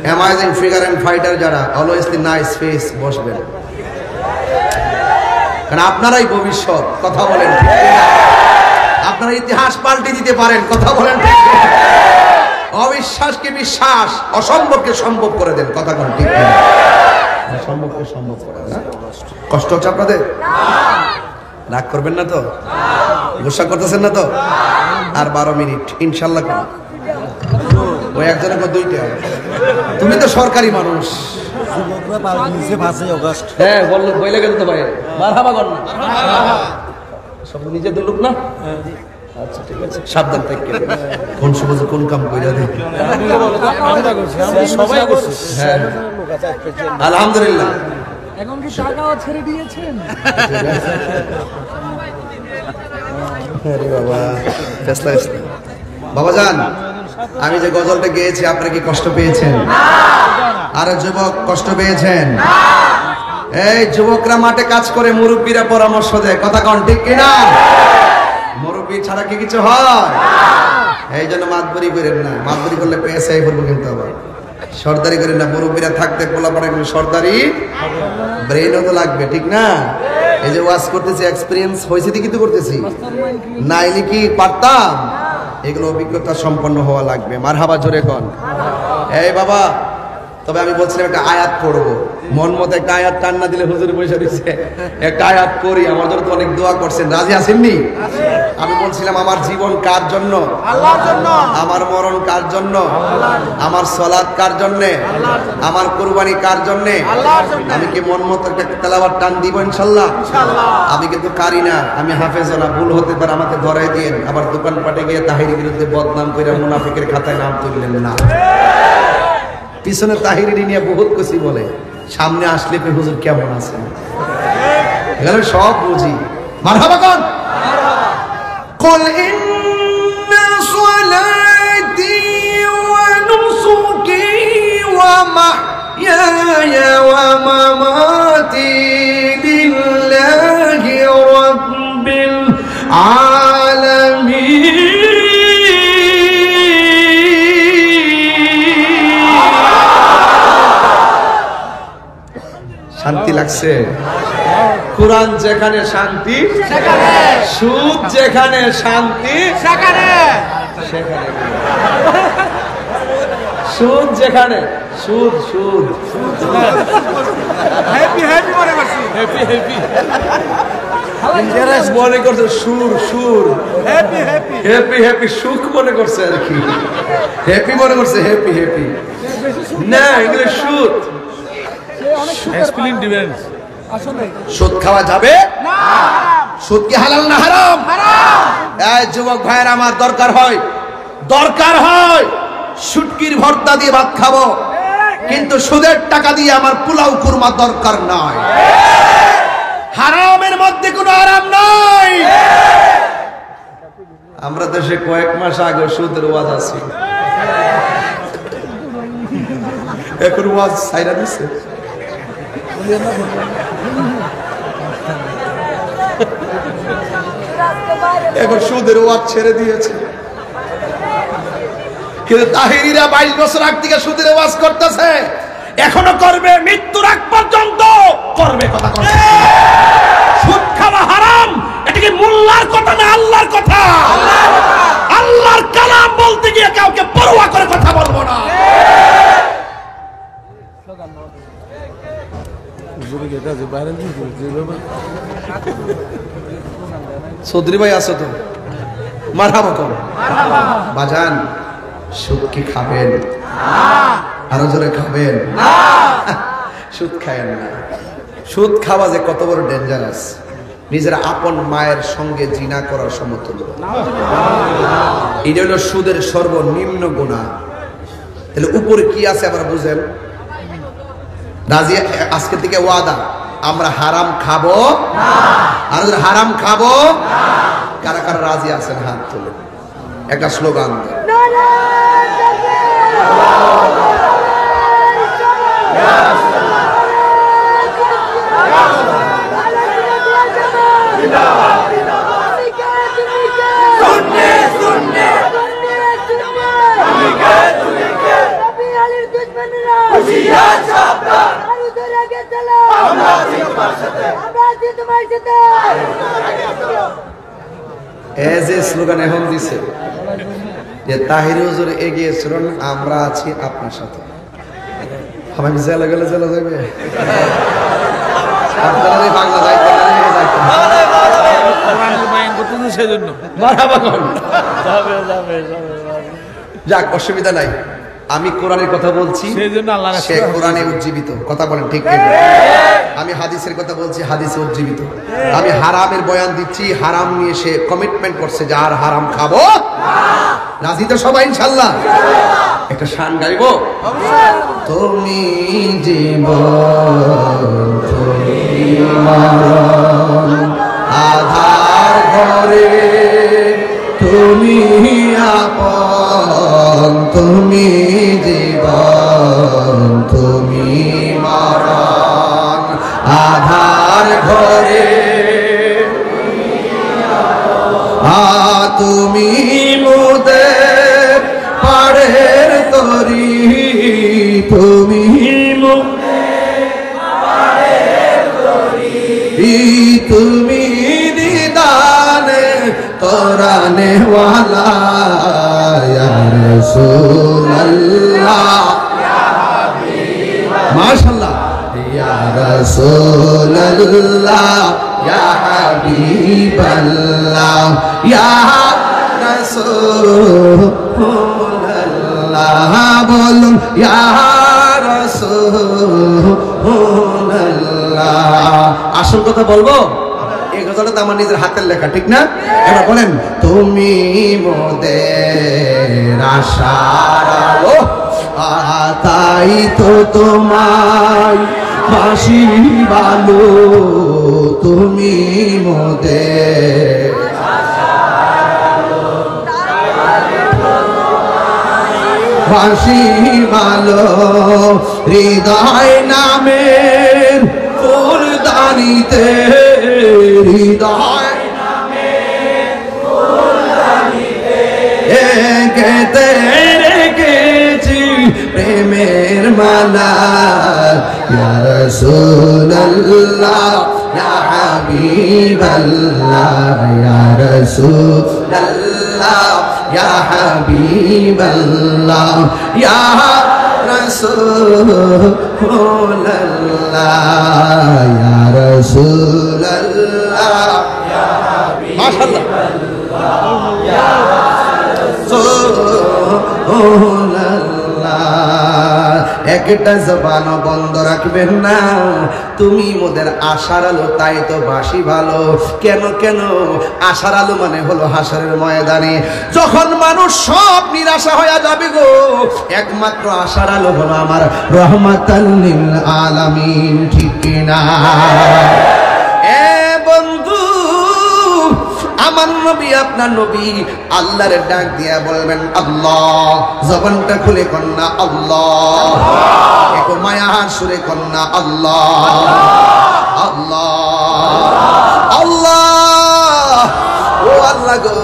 অ্যামাজিং ফিগার এন্ড ফাইটার যারা অলওয়েজ দি নাইস ফেস বসবেন কারণ আপনারাই ভবিষ্যৎ কথা বলেন আপনারা ইতিহাস পাল্টে দিতে পারেন কথা বলেন অবিশ্বাসকে বিশ্বাস অসম্ভবকে সম্ভব করে দেন কথা কোন ঠিক সম্ভবকে সম্ভব করে না কষ্ট হচ্ছে আপনাদের রাগ করবেন না তো গুসা করতেছেন না তো আর 12 মিনিট ইনশাল্লাহ ওই একজনের পর দুইটা তুমি তো সরকারি মানুষ হ্যাঁ বলে গেল তো ভাই মারহাবা কর না সব নিজেদের লোক না আচ্ছা ঠিক আছে সাবধান থেকে কোন সময় কোন কাম কইরা দে সবাই করছে হ্যাঁ আলহামদুলিল্লাহ এখন কি টাকাও ছেড়ে দিয়েছেন আরে বাবা ফেসলা বাবা জান আমি যে গজলটা গেয়েছি আপনারা কি কষ্ট পেয়েছেন না আর যুবক কষ্ট পেয়েছেন না এই যুবকরা মাঠে কাজ করে মুরব্বিরা পরামর্শ দেয় কথা কোন ঠিক কি না মুরব্বি ছাড়া কি কিছু হয় না এই জন্য মাতবরি করেন না মাতবরি করলে পেছাই করব কিন্তু আবার সরদারি করেন না মুরব্বিরা থাকতে পোলা পড়ে সরদারি ব্রেনও তো লাগবে ঠিক না এই যে ওয়াজ করতেছি এক্সপেরিয়েন্স হয়েছে দেখি তো করতেছি নাইলে কি পারতাম এগুলো অভিজ্ঞতা সম্পন্ন হওয়া লাগবে মারহাবা জোরে কোন এই বাবা তবে আমি বলছিলাম একটা আয়াত পড়বো, মন মতো একটা আয়াত টান না দিলে হুজুর বসে রয়েছে, একটা আয়াত করি। আমার জন্য তো অনেক দোয়া করছেন, রাজি আছেননি? আমি বলছিলাম আমার জীবন কার জন্য? আল্লাহর জন্য। আমার মরণ কার জন্য? আমার সালাত কার জন্য? আমার কুরবানি কার জন্য? আল্লাহর জন্য। আমি কি মন মতো একটা তেলাওয়াত টান দিব ইনশাআল্লাহ? ইনশাআল্লাহ। আমি কিন্তু কারি না, আমি হাফেজ না, ভুল হতে পারে, আমাকে ধরাই দিয়েন। আবার দোকানপাটে গিয়ে তাহিরির বিরুদ্ধে বদনাম করে মুনাফিকের খাতায় নাম তুললেন না। পিছনে তাহিরি নিয়ে বহুত কিছু বলে, সামনে আসলে কি হুজুর কেমন আছেন এগুলো সব বুঝি। মারহাবা কোন কুল ইন্না সালাতি ওয়া নুসুকি ওয়া মাহইয়ায়া ওয়া মামাতি লিল্লাহি রাব্বিল আলামিন। শান্তি লাগছে? কোরআন যেখানে শান্তি সেখানে, সুদ যেখানে শান্তি সেখানে, সেখানে সুদ যেখানে সুদ সুদ হ্যাপি হ্যাপি মনে করছি, হ্যাপি হ্যাপি ইন্টারেস্ট মনে করছে, সুর সুর হ্যাপি হ্যাপি হ্যাপি হ্যাপি সুখ মনে করছে আর কি, হ্যাপি মনে করছে, হ্যাপি হ্যাপি না, এগুলো সুদ। স্পেলিং ডিফারেন্স আসলে সুদ খাওয়া যাবে না, সুদ কি হালাল না হারাম? হারাম। এই যুবক ভাইয়ের আমার দরকার হয় শুটকির ভর্তা দিয়ে ভাত খাবো, কিন্তু সুদের টাকা দিয়ে আমার পোলাও কুরমা দরকার নয়। হারামের মধ্যে কোনো আরাম নাই। আমরা দেশে কয়েক মাস আগে সুদের ওয়াজ আছে, এখন ওয়াজ ছাইরা দিছে। এখন সুদের ওয়াজ ছেড়ে দিয়েছে, কিন্তু তাহিরিরা 22 বছর আগ থেকে সুদের ওয়াজ করতেছে, এখনো করবে, মৃত্যুর আগ পর্যন্ত করবে। কথা করবে, সুদ খাওয়া হারাম, এটা কি মোল্লার কথা না আল্লাহর কথা? আল্লাহর কালাম বলতে গিয়ে কাউকে পরোয়া করে কথা বলবো না। চৌধুরী ভাই আছো তো? মারহাবা কর। বাজান, সুদ কি খাবেন? আরো জোরে খাবেন? সুদ খায়েন না। সুদ খাওয়া যে কত বড় ডেঞ্জারাস, নিজের আপন মায়ের সঙ্গে জিনা করার সমতুল্য। এটা হলো সুদের সর্বনিম্ন গুনাহ। তাহলে উপরে কি আছে আবার বুঝেন? রাজি? আজকে থেকে ওয়াদা, আমরা হারাম খাবো না। আর হারাম খাবো না। কারা কারা রাজি আছেন হাত তুলে একটা স্লোগান দেন। যে স্লোগান এখন দিছে যে তাহির হুজুর এগিয়ে চলুন, আমরা আছি আপনার সাথে। আমি জেলা গেলে জেলা যাবে, আপনারা বাংলা যাইতে যাক, অসুবিধা নাই। আমি কোরআনের কথা বলছি, সে কোরআনে উজ্জীবিত। কথা বলেন ঠিক কি? আমি হাদিসের কথা বলছি, হাদিসে উজ্জীবিত। আমি হারামের বয়ান দিচ্ছি, হারাম নিয়ে সে কমিটমেন্ট করছে যে আর হারাম খাবো। রাজি তো সবাই ইনশাআল্লাহ? একটা শান গাইবো। তুমি জীবন, তুমি মরণ, আধার ঘরে তুমি আপন, তুমি জীবন, তুমি মরণ, আধার ঘরে তুমি মোদের পাড়ের তরি, তুমি তুমি নিদানে তোরানে ওয়ালা ইয়া রাসূলুল্লাহ, ইয়া হাবিব মাশাআল্লাহ। ইয়া রাসূলুল্লাহ ইয়া হাবিবাল্লাহ ইয়া রাসূলুল্লাহ বলুন ইয়া রাসূলুল্লাহ। আসল কথা বলবো, এই কথাটা তো আমার নিজের হাতের লেখা, ঠিক না? এবার বলেন, তুমি মোদের আশার আলো, তাই তো তোমায় বাসি ভালো, তুমি মোদের বাসি ভালো, হৃদয় নামের ফুলদানিতে, হৃদয় এঁকেতে রেখেছি প্রেমের মালা, ইয়া রাসূলুল্লাহ ইয়া হাবিবাল্লাহ ইয়া রাসূলুল্লাহ ইয়া হাবিবাল্লাহ ইয়া রাসূলুল্লাহ ইয়া রাসূলুল্লাহ ইয়া হাবিবাল্লাহ ইয়া রাসূলুল্লাহ। একটা জবান বন্ধ রাখবেন না, তুমি মোদের আশার আলো, তাই তো বাসি ভালো। কেন কেন? আশার আলো মানে হলো হাসরের ময়দানে যখন মানুষ সব নিরাশা হয়ে যাবে গো, একমাত্র আশার আলো হলো আমার রহমাতাল লিল আলামিন, ঠিক কিনা? এ বন্ধু, আমার নবী, আপনার নবী আল্লাহর ডাক দিয়া বলবেন আল্লাহ, জবানটা খুলে কন্যা আল্লাহ, এক মায়ার সুরে কন্যা আল্লাহ আল্লাহ আল্লাহ। ও আল্লাহ গো,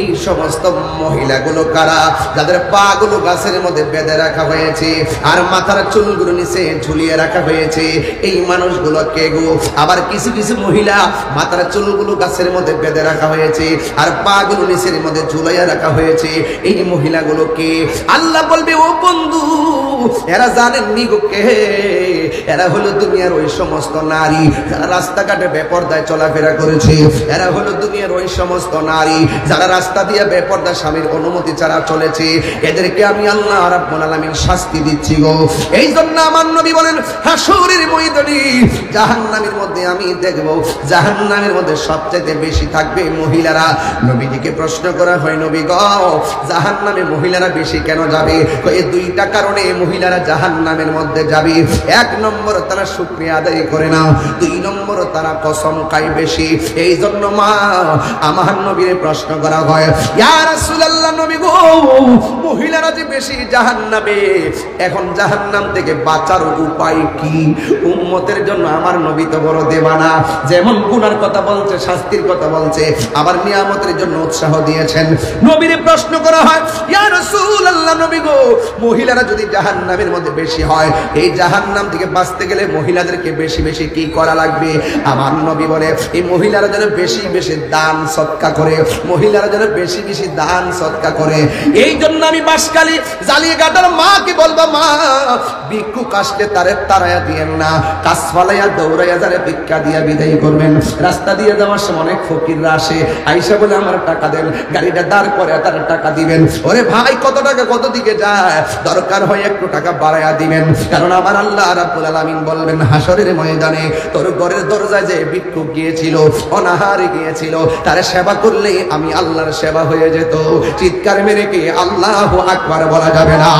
এই সমস্ত মহিলাগুলো কারা, যাদের পা গুলো গাছের মধ্যে বেঁধে রাখা হয়েছে আর মাথার চুলগুলো নিচে ঝুলিয়ে রাখা হয়েছে, এই মানুষগুলো কে গো? আবার কিছু কিছু মহিলা মাথার চুলগুলো গাছের মধ্যে বেঁধে রাখা হয়েছে আর পা গুলো নিচের মধ্যে ঝুলাইয়া রাখা হয়েছে, এই মহিলাগুলো কে? আল্লাহ বলবে, ও বন্ধু, এরা জানেননি গো কে? এরা হলো দুনিয়ার ওই সমস্ত নারী যারা রাস্তাঘাটে বেপরদায় চলাফেরা করেছে, এরা হলো দুনিয়ার ওই সমস্ত নারী যারা রাস্তা দিয়ে বেপরদা স্বামীর অনুমতি ছাড়া চলেছে, এদেরকে আমি আল্লাহ রাব্বুল আলামিন শাস্তি দিচ্ছি গো। এই জন্য আমার নবী বলেন, হাসরের ময়দানে জাহান্নামের মধ্যে আমি দেখব, জাহান্নামের মধ্যে সবচেয়ে বেশি থাকবে মহিলারা। নবীজিকে প্রশ্ন করা হয়, নবী গো, জাহান্নামে মহিলারা বেশি কেন যাবে? এই দুইটা কারণে মহিলারা জাহান্নামের মধ্যে যাবে। এক নম্বর, তারা শুকরিয়া আদায় করে না, দুই নম্বর, তারা কসম খায় বেশি। এই জন্য মা, আমার নবীর প্রশ্ন করা হয়, ইয়া রাসূলুল্লাহ, নবী গো, মহিলারা যে বেশি জাহান্নামে, এখন জাহান্নাম থেকে বাঁচার উপায় কি? উম্মতের জন্য আমার নবী তো বড় দেবানা, যেমন গুনার কথা বলছে, শাস্তির কথা বলছে, আবার নিয়ামতের জন্য উৎসাহ দিয়েছেন। নবীর প্রশ্ন করা হয়, ইয়া রাসূলুল্লাহ, নবী গো, মহিলারা যদি জাহান্নামের মধ্যে বেশি হয়, এই জাহান্নাম থেকে বাঁচতে গেলে মহিলাদেরকে বেশি বেশি কি করা লাগবে? আমার নবী বলে, এই মহিলারা যেন বেশি বেশি দান সদকা করে, মহিলারা যেন বেশি বেশি দান সদকা করে। এই জন্য আমি বাঁশখালী জালিয়াঘাটার মাকে বলবো, মা, ভিক্ষুক আসলে তারে তারায়া দিয়েন না, কাজ ফালাইয়া দৌড়াইয়া যারা ভিক্ষা দিয়া বিদায় করবেন। রাস্তা দিয়ে যাওয়ার সময় অনেক ফকিররা আসে, আইসা বলে আমার টাকা দেন, গাড়িটা দাঁড় করে তারা টাকা দিবেন। ওরে ভাই, কত টাকা কত দিকে যায়, দরকার হয় একটু টাকা বাড়াইয়া দিবেন, কারণ আমার আল্লাহ রাব্বুল আলামিন বলবেন হাসরের ময়দানে, তোর ঘরের দরজায় যে ভিক্ষুক গিয়েছিল, অনাহারে গিয়েছিল, তারে সেবা করলে আমি আল্লাহর সেবা হয়ে যেত। চিৎকার মেরে কি আল্লাহু আকবার বলা যাবে না?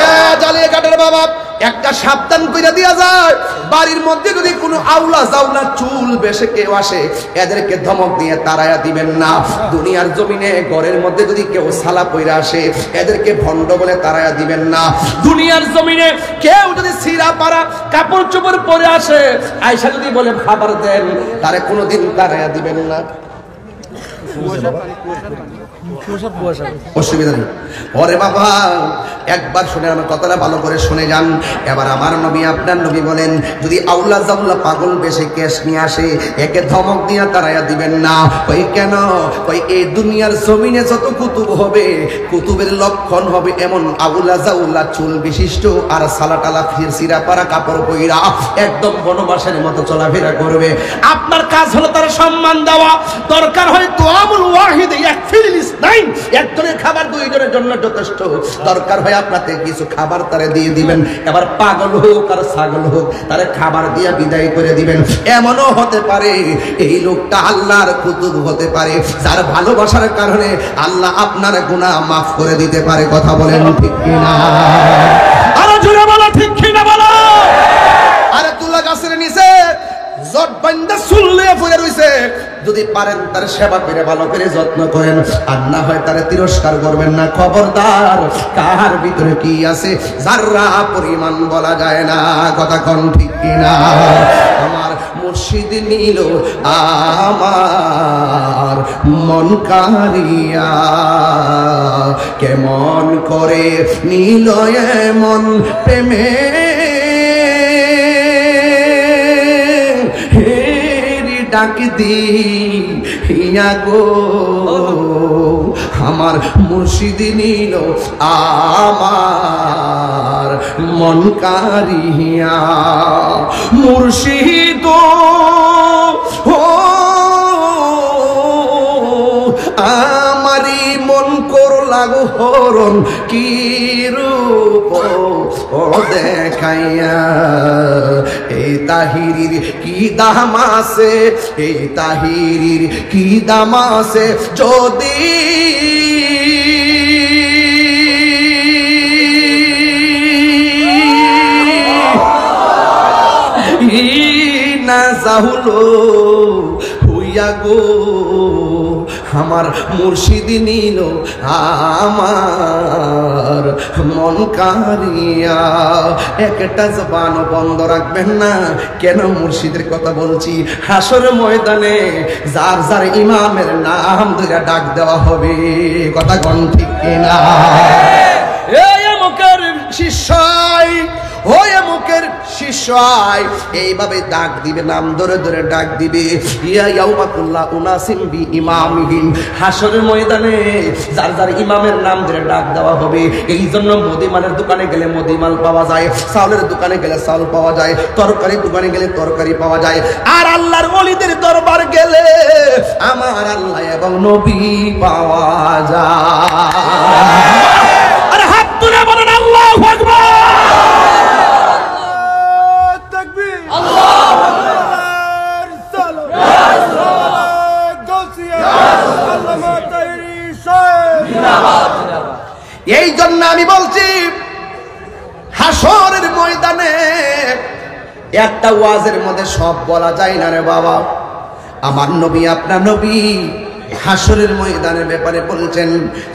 এ জালিয়াঘাটের বাবা, একটা সাবধান কইরা দিয়া যায়, বাড়ির মধ্যে যদি কোনো আউলা জাউলা চুল বেশে কেউ আসে, এদেরকে ধমক দিয়ে তাড়ায়া দিবেন না। দুনিয়ার জমিনে ঘরের মধ্যে যদি কেউ সালা পইরা আসে, এদেরকে ভণ্ড বলে তাড়ায়া দিবেন না। দুনিয়ার জমিনে কেউ যদি সিরা পাড়া কাপড় চোপড় পরে আসে, আয়েশা যদি বলে খাবার দেন, তারে কোনোদিন তাড়ায়া দিবেন না। অসুবিধা নেই। ওরে বাবা, একবার শুনে আমার কথাটা ভালো করে শুনে যান। এবার আমার নবী আপনার নবী বলেন, যদি আউলা জাউলা পাগল বেশি কেস নিয়ে আসে, একে ধমক দিয়া তারাইয়া দিবেন না। ওই কেন? ওই এই দুনিয়ার জমিনে যত কুতুব হবে, কুতুবের লক্ষণ হবে এমন আউলা জাউলা চুল বিশিষ্ট আর সালাটালা সিরা পারা কাপড় পইরা একদম বনবাসের মতো চলাফেরা করবে। আপনার কাজ হলো তার সম্মান দেওয়া। দরকার হয় তোয়ামুল ওয়াহিদ ইয়াকফিল ইসনাইন, একজনের খাবার দুইজনের জন্য যথেষ্ট। দরকার হয় আপনাকে কিছু খাবার তারে দিয়ে দিবেন। এবার পাগল হোক আর ছাগল হোক, তারে খাবার দিয়ে বিদায় করে দিবেন। এমনও হতে পারে এই লোকটা আল্লাহর কুতুব হতে পারে, যার ভালোবাসার কারণে আল্লাহ আপনার গুনাহ মাফ করে দিতে পারে। কথা বলেন ঠিক কিনা? আরো জোরে বলো ঠিক কিনা বলো। আরে তুলা গাছের নিচে জট বান্দা চুল্লে পড়ে রইছে, যদি পারেন তার সেবা করে ভালো করে যত্ন করেন, আর না হয় তারে তিরস্কার করবেন না। খবরদার, কার ভিতরে কি আছে যারা পরিমাণ বলা যায় না। কথা কোন ঠিক কিনা? আমার মুর্শিদ নিল আমার মন কারিয়া, কেমন করে নিল এমন প্রেমে ডাক দিয়া গো। আমার মুর্শিদ নিল আমার মন কারিয়া, মুর্শিদ আমারি মন করলাগো হরণ কি রূপ দেখাইয়া। এই তাহিরির কি দাম আছে, এই তাহিরির কি দাম আছে, যদি না যাহুলো হইয়া গো। আমার মুর্শিদ নিল আমার মন কারিয়া। একটা জবান বন্ধ রাখবেন না। কেন মুর্শিদের কথা বলছি? হাসর ময়দানে যার যার ইমামের নাম ধরে ডাক দেওয়া হবে। কথা কোন ঠিক কিনা? এই মুখের শিষ্যাই, ওই মুখের শিষ্যাই এইভাবে ডাক দিবে, নাম ধরে ধরে ডাক দিবে। ইয়া ইয়াউমাতুল্লাহ উনাসিম বি ইমামিহিম, হাসরের ময়দানে যার যার ইমামের নাম ধরে ডাক দেওয়া হবে। এই জন্য মুদিমালের দোকানে গেলে মুদিমাল পাওয়া যায়, চাউলের দোকানে গেলে চাউল পাওয়া যায়, তরকারি দোকানে গেলে তরকারি পাওয়া যায়। আর আল্লাহর ওলিদের দরবার গেলে আমার আল্লাহ এবং নবী পাওয়া যায়। আরে হাত তুলে বলেন আল্লাহু আকবার। এই জন্য আমি বলছি, হাসরের ময়দানে একটা ওয়াজের মধ্যে সব বলা যায় না রে বাবা। আমার নবী আপনার নবী হাসরের ময়দানের ব্যাপারে বলছেন,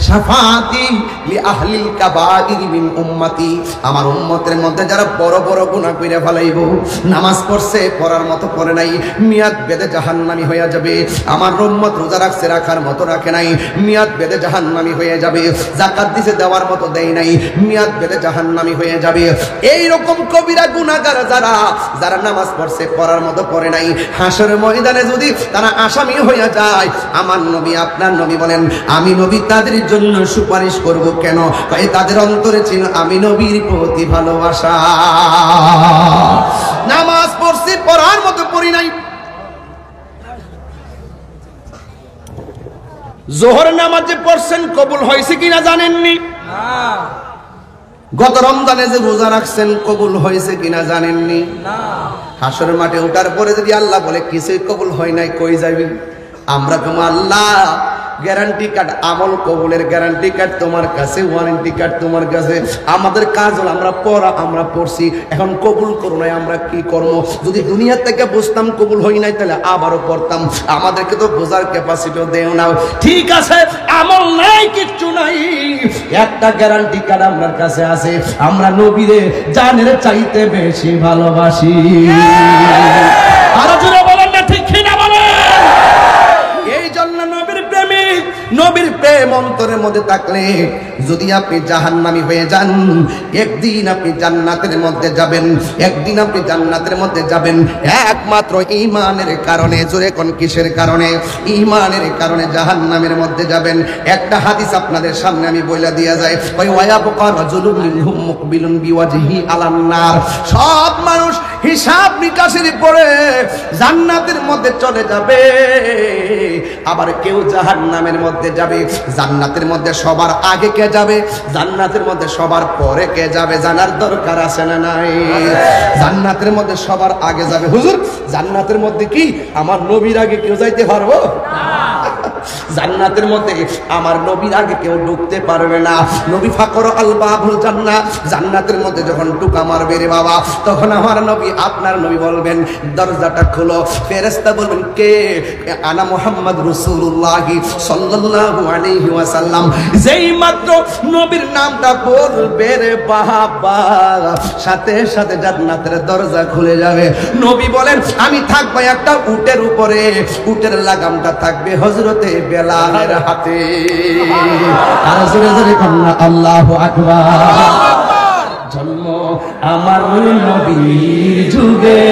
শাফাআতি লি আহলিল কাবাইর মিন উম্মতি, আমার উম্মতের মধ্যে যারা বড় বড় গুনাহ কইরা ফেলাইবো, নামাজ পড়ছে পড়ার মতো পড়ে নাই, মিয়াদ বেদে জাহান্নামী হয়ে যাবে। আমার উম্মত রোজা রাখছে রাখার মতো রাখে নাই, মিয়াদ বেদে জাহান্নামী হয়ে যাবে। যাকাত দিছে দেওয়ার মতো দেয় নাই, মিয়াদ বেদে জাহান্নামী হয়ে যাবে। এই রকম কবিরা গুনাহগার যারা যারা নামাজ পড়ছে পড়ার মতো পড়ে নাই, হাসরের ময়দানে যদি তারা আসামি হয়ে যায়, আমার নবী আপনার নবী বলেন আমি নবী তাদের জন্য সুপারিশ করব। কেন? তাই তাদের অন্তরে ছিল আমি নবীর প্রতি ভালোবাসা। নামাজ পড়ছি পড়ার মতো পড়ি নাই, জোহর নামাজ যে পড়ছেন কবুল হয়েছে কিনা জানেননি? গত রমজানে যে রোজা রাখছেন কবুল হয়েছে কিনা জানেননি? হাসরের মাঠে ওঠার পরে যদি আল্লাহ বলে কিছুই কবুল হয় নাই, কই যাবি? আমরা তোমার আল্লাহ গ্যারান্টি কার্ড, আমল কবুলের গ্যারান্টি কার্ড তোমার কাছে, ওয়ারেন্টি কার্ড তোমার কাছে। আমাদের কাজ হলো আমরা পড়া, আমরা পড়ছি, এখন কবুল করো নাই, আমরা কি করবো? যদি দুনিয়া থেকে বুঝতাম কবুল হই নাই তাহলে আবারও পড়তাম। আমাদেরকে তো বোঝার ক্যাপাসিটিও দেও না। ঠিক আছে, আমল নাই, কিচ্ছু নাই, একটা গ্যারান্টি কার্ড আমার কাছে আছে, আমরা নবীরে জানের চাইতে বেশি ভালোবাসি। আরো জোরে বলেন না ঠিক কিনা বলেন। এই জন্য নবীর প্রেমিক, নবীর প্রেম প্রেম অন্তরের মধ্যে থাকলে যদি আপনি জাহান্নামী হয়ে যান, একদিন আপনি জান্নাতের মধ্যে যাবেন, একদিন আপনি জান্নাতের মধ্যে যাবেন একমাত্র ঈমানের কারণে। জোরে কোন কিসের কারণে? ঈমানের কারণে জাহান্নামের মধ্যে যাবেন। একটা হাদিস আপনাদের সামনে আমি বইলা দিয়া যাই, ওই ওয়ায়াবকা রাজুলুম মিনহুম মুকবিলুন বিওয়াজহি আলান নার। সব মানুষ হিসাব নিকাশের পরে জান্নাতের মধ্যে চলে যাবে, আবার কেউ জাহান্নামের মধ্যে যাবে। জান্নাতের মধ্যে সবার আগে কে যাবে, জান্নাতের মধ্যে সবার পরে কে যাবে জানার দরকার আছে না নাই? জান্নাতের মধ্যে সবার আগে যাবে। হুজুর জান্নাতের মধ্যে কি আমার নবীর আগে কেউ যাইতে পারবো? জান্নাতের মধ্যে আমার নবীর আগে কেউ ঢুকতে পারবে না। নবী ফাকর আল বাবুল জান্নাত, জান্নাতের মধ্যে যখন ঢুকা মারবে রে বাবা, তখন আমার নবী আপনার নবী বলবেন দরজাটা খোলো। ফেরেশতা বলবেন কে? আনা মুহাম্মদ রাসূলুল্লাহ সাল্লাল্লাহু আলাইহি ওয়াসাল্লাম। যেই মাত্র নবীর নামটা বলবে রে বাবা, সাথে সাথে জান্নাতের দরজা খুলে যাবে। নবী বলেন আমি থাকবো একটা উটের উপরে, উটের লাগামটা থাকবে হযরতে বেলালের হাতে। আর জোরে জোরে কন্যা আল্লাহু আকবার। জন্ম আমার নবীর যুগে,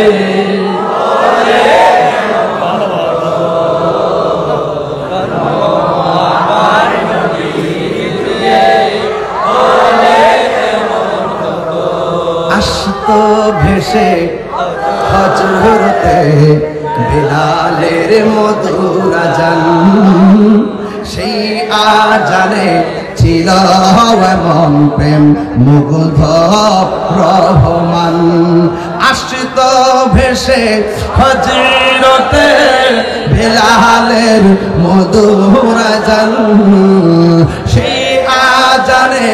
আসতো ভেসে হযরতে বেলালের মধুর আজান, সেই আজানে ছিল এমন প্রেম মুগ্ধ রহমান। আসতো ভেসে হযরতে বেলালের মধুর আজান, সেই আজানে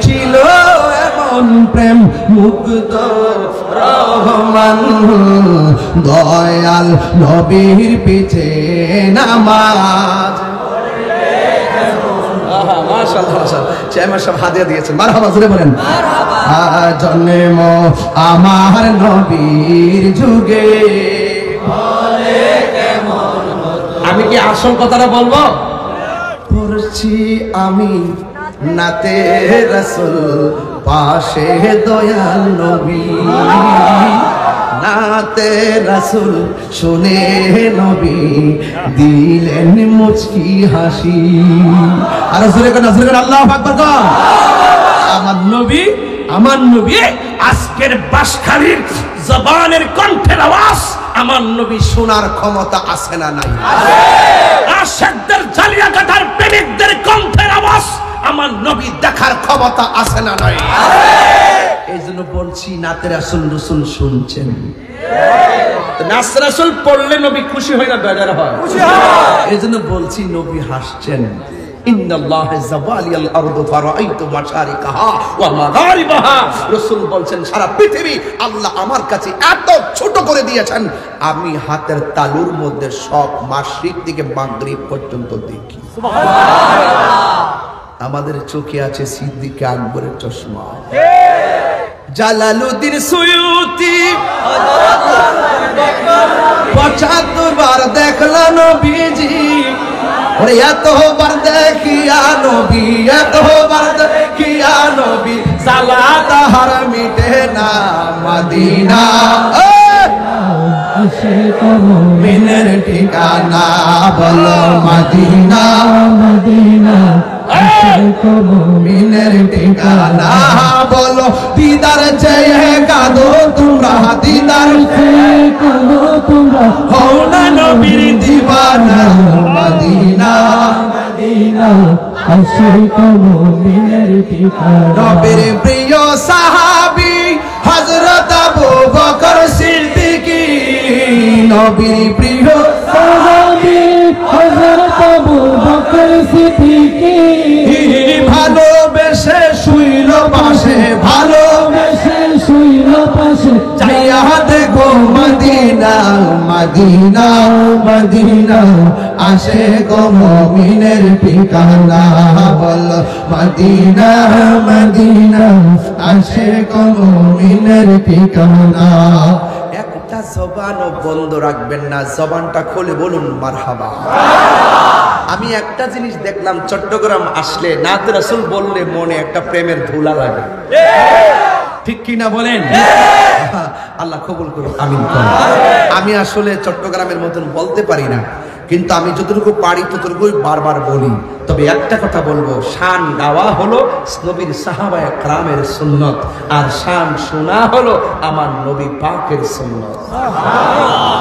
ছিল এমন প্রেম মুগ্ধ রহমান। দয়াল নবীর পিছে নামাজ। মাশাআল্লাহ মাশাআল্লাহ, চেয়ারম্যান সাহেব হাদিয়া দিয়েছেন, মারহাবা জোরে বলেন মারহাবা। জন্ম আমার নবীর যুগে, আমি কি আসল কথাটা বলবো? পড়ছি আমি নাতে রাসূল, পাশে দয়াল নবী। নাতে রাসূল শুনে নবী দিলেন মুচকি হাসি। আর জোরে করে আল্লাহু আকবার কর। আমার নবী আজকের বাঁশখালীর জবানের কণ্ঠের আওয়াজ আমার নবী শোনার ক্ষমতা আছে না নাই? আশিকদের জালিয়াকাটার প্রেমিকদের কণ্ঠের আওয়াজ আমার নবী দেখার ক্ষমতা আছে না নাই? এই জন্য বলছি নাতে রাসূল রসুল শুনছেন। নাতে রাসূল পড়লে নবী খুশি হয় না বেজার হয়? এই জন্য বলছি নবী হাসছেন। ইন্নাল্লাহা যাওয়ালিয়াল আরদু ফারাআইতু মাশারিকাহা ওয়া মাগারিবাহা। রাসূল বলছেন সারা পৃথিবী আল্লাহ আমার কাছে এত ছোট করে দিয়েছেন, আমি হাতের তালুর মধ্যে সব মাশরিক থেকে মাগরিব পর্যন্ত দেখি। সুবহানাল্লাহ। আমাদের চোখে আছে সিদ্দিক আকবরের চশমা। জালালউদ্দিন সুয়ুতি ৭৫ বার দেখলা নবীজি, ওরে এতবার দেখিয়া নবী, এতবার দেখিয়া নবী, সালা তাহার মিটে না মদিনা। মিনের ঠিকানা বলো মদিনা, মদিনা মিনের ঠিকানা বলো। দিদার চেয়ে কাঁদো তোমরা, দিদার চেয়ে কাঁদো তোমরা, হও না নবীর দিওয়ানা মদিনা, মদিনা আশিক মুমিনের ঠিকানা। নবীর প্রিয় সাহাবী হযরত আবু বকর সিদ্দিকী, নবীর প্রিয় সাহাবী হযরত আবু বকর সিদ্দিকী, ভালোবেসে শুইল পাশে, ভালোবেসে শুইল পাশে, যাইয়া দেখো মদিনা, মদিনা মদিনা আশিক মুমিনের ঠিকানা বলো মদিনা, মদিনা আশিক মুমিনের ঠিকানা। একটা জবানও বন্ধ রাখবেন না, জবানটা খুলে বলুন মারহাবা। আমি একটা জিনিস দেখলাম, চট্টগ্রাম আসলে নাতে রাসূল বললে মনে একটা প্রেমের ধুলা লাগে, ঠিক কি না বলেন? আল্লাহ কবুল করুন, আমিন করুন। আমি আসলে চট্টগ্রামের মতন বলতে পারি না, কিন্তু আমি যতটুকু পারি ততটুকুই বারবার বলি। তবে একটা কথা বলবো, শান গাওয়া হলো নবীর সাহাবায়ে কেরামের সুন্নত, আর শান শোনা হলো আমার নবী পাকের সুন্নত।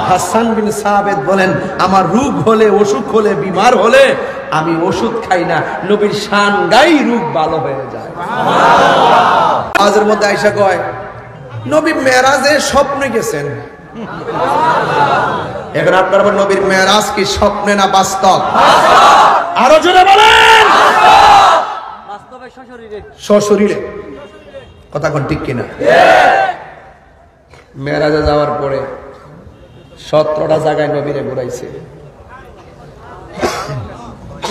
হাসান বিন সাবিত বলেন, আমার রোগ হলে, অসুখ হলে, বিমার হলে আমি ওষুধ খাই না, নবীর শান গাই, রোগ ভালো হয়ে যায়। আজের মধ্যে আয়েশা কয়, নবী মেরাজে স্বপ্নে গেছেন। এখন আপনারা বলেন, নবীর মেরাজ কি স্বপ্নে না বাস্তব? আরো জোরে বলেন। সশরীরে। কথা কোন ঠিক কিনা? মেরাজে যাওয়ার পরে 17টা জায়গায় নবীরে ঘুরাইছে।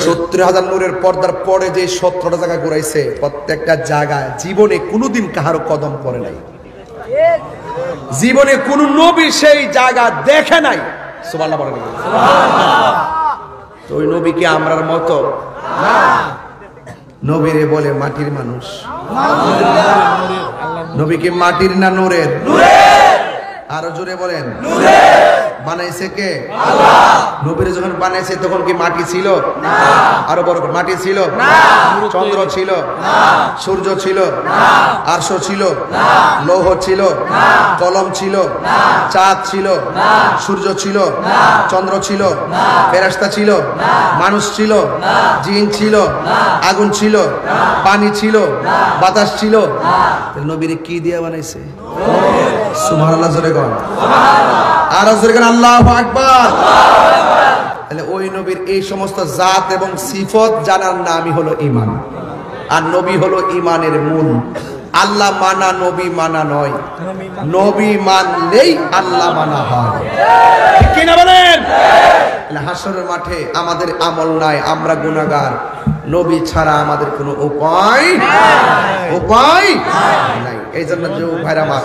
70,000 নূরের পর্দার পরে যে 17টা জায়গায় ঘুরাইছে, প্রত্যেকটা জায়গায় জীবনে কোনোদিন কাহারো কদম পড়ে নাই, জীবনে কোন নবী সেই জায়গা দেখে নাই। সুবহানাল্লাহ বলেন। তো ওই নবী কি আমরার মতো? নবীরে বলে মাটির মানুষ। নবী কি মাটির না নূরের? আরো জোরে বলেন। বানাইছে কে? আল্লাহ। নবীরে যখন বানাইছে তখন কি মাটি ছিল? না। আরো বড় করে, মাটি ছিল না, চন্দ্র ছিল না, সূর্য ছিল না, আরশ ছিল না, লৌহ ছিল না, কলম ছিল না, চাঁদ ছিল না, সূর্য ছিল না, চন্দ্র ছিল না, ফেরেশতা ছিল না, মানুষ ছিল না, জিন ছিল না, আগুন ছিল না, পানি ছিল না, বাতাস ছিল না। নবীরে কি দিয়ে বানাইছে? সুবহানাল্লাহ জোরে বলেন। সুবহানাল্লাহ। আর জোরে বলেন আল্লাহু আকবার। তাহলে ওই নবীর এই সমস্ত জাত এবং সিফত জানার নামই হলো ঈমান, আর নবী হলো ঈমানের মূল। আল্লাহ মানা নবী মানা নয়, নবী মানলেই আল্লাহ মানা হয়, ঠিক কি না বলেন? তাহলে হাসরের মাঠে আমাদের আমল নাই, আমরা গুনাহগার, নবী ছাড়া আমাদের কোনো উপায় নাই। এই জন্য যে ভাইরা আমার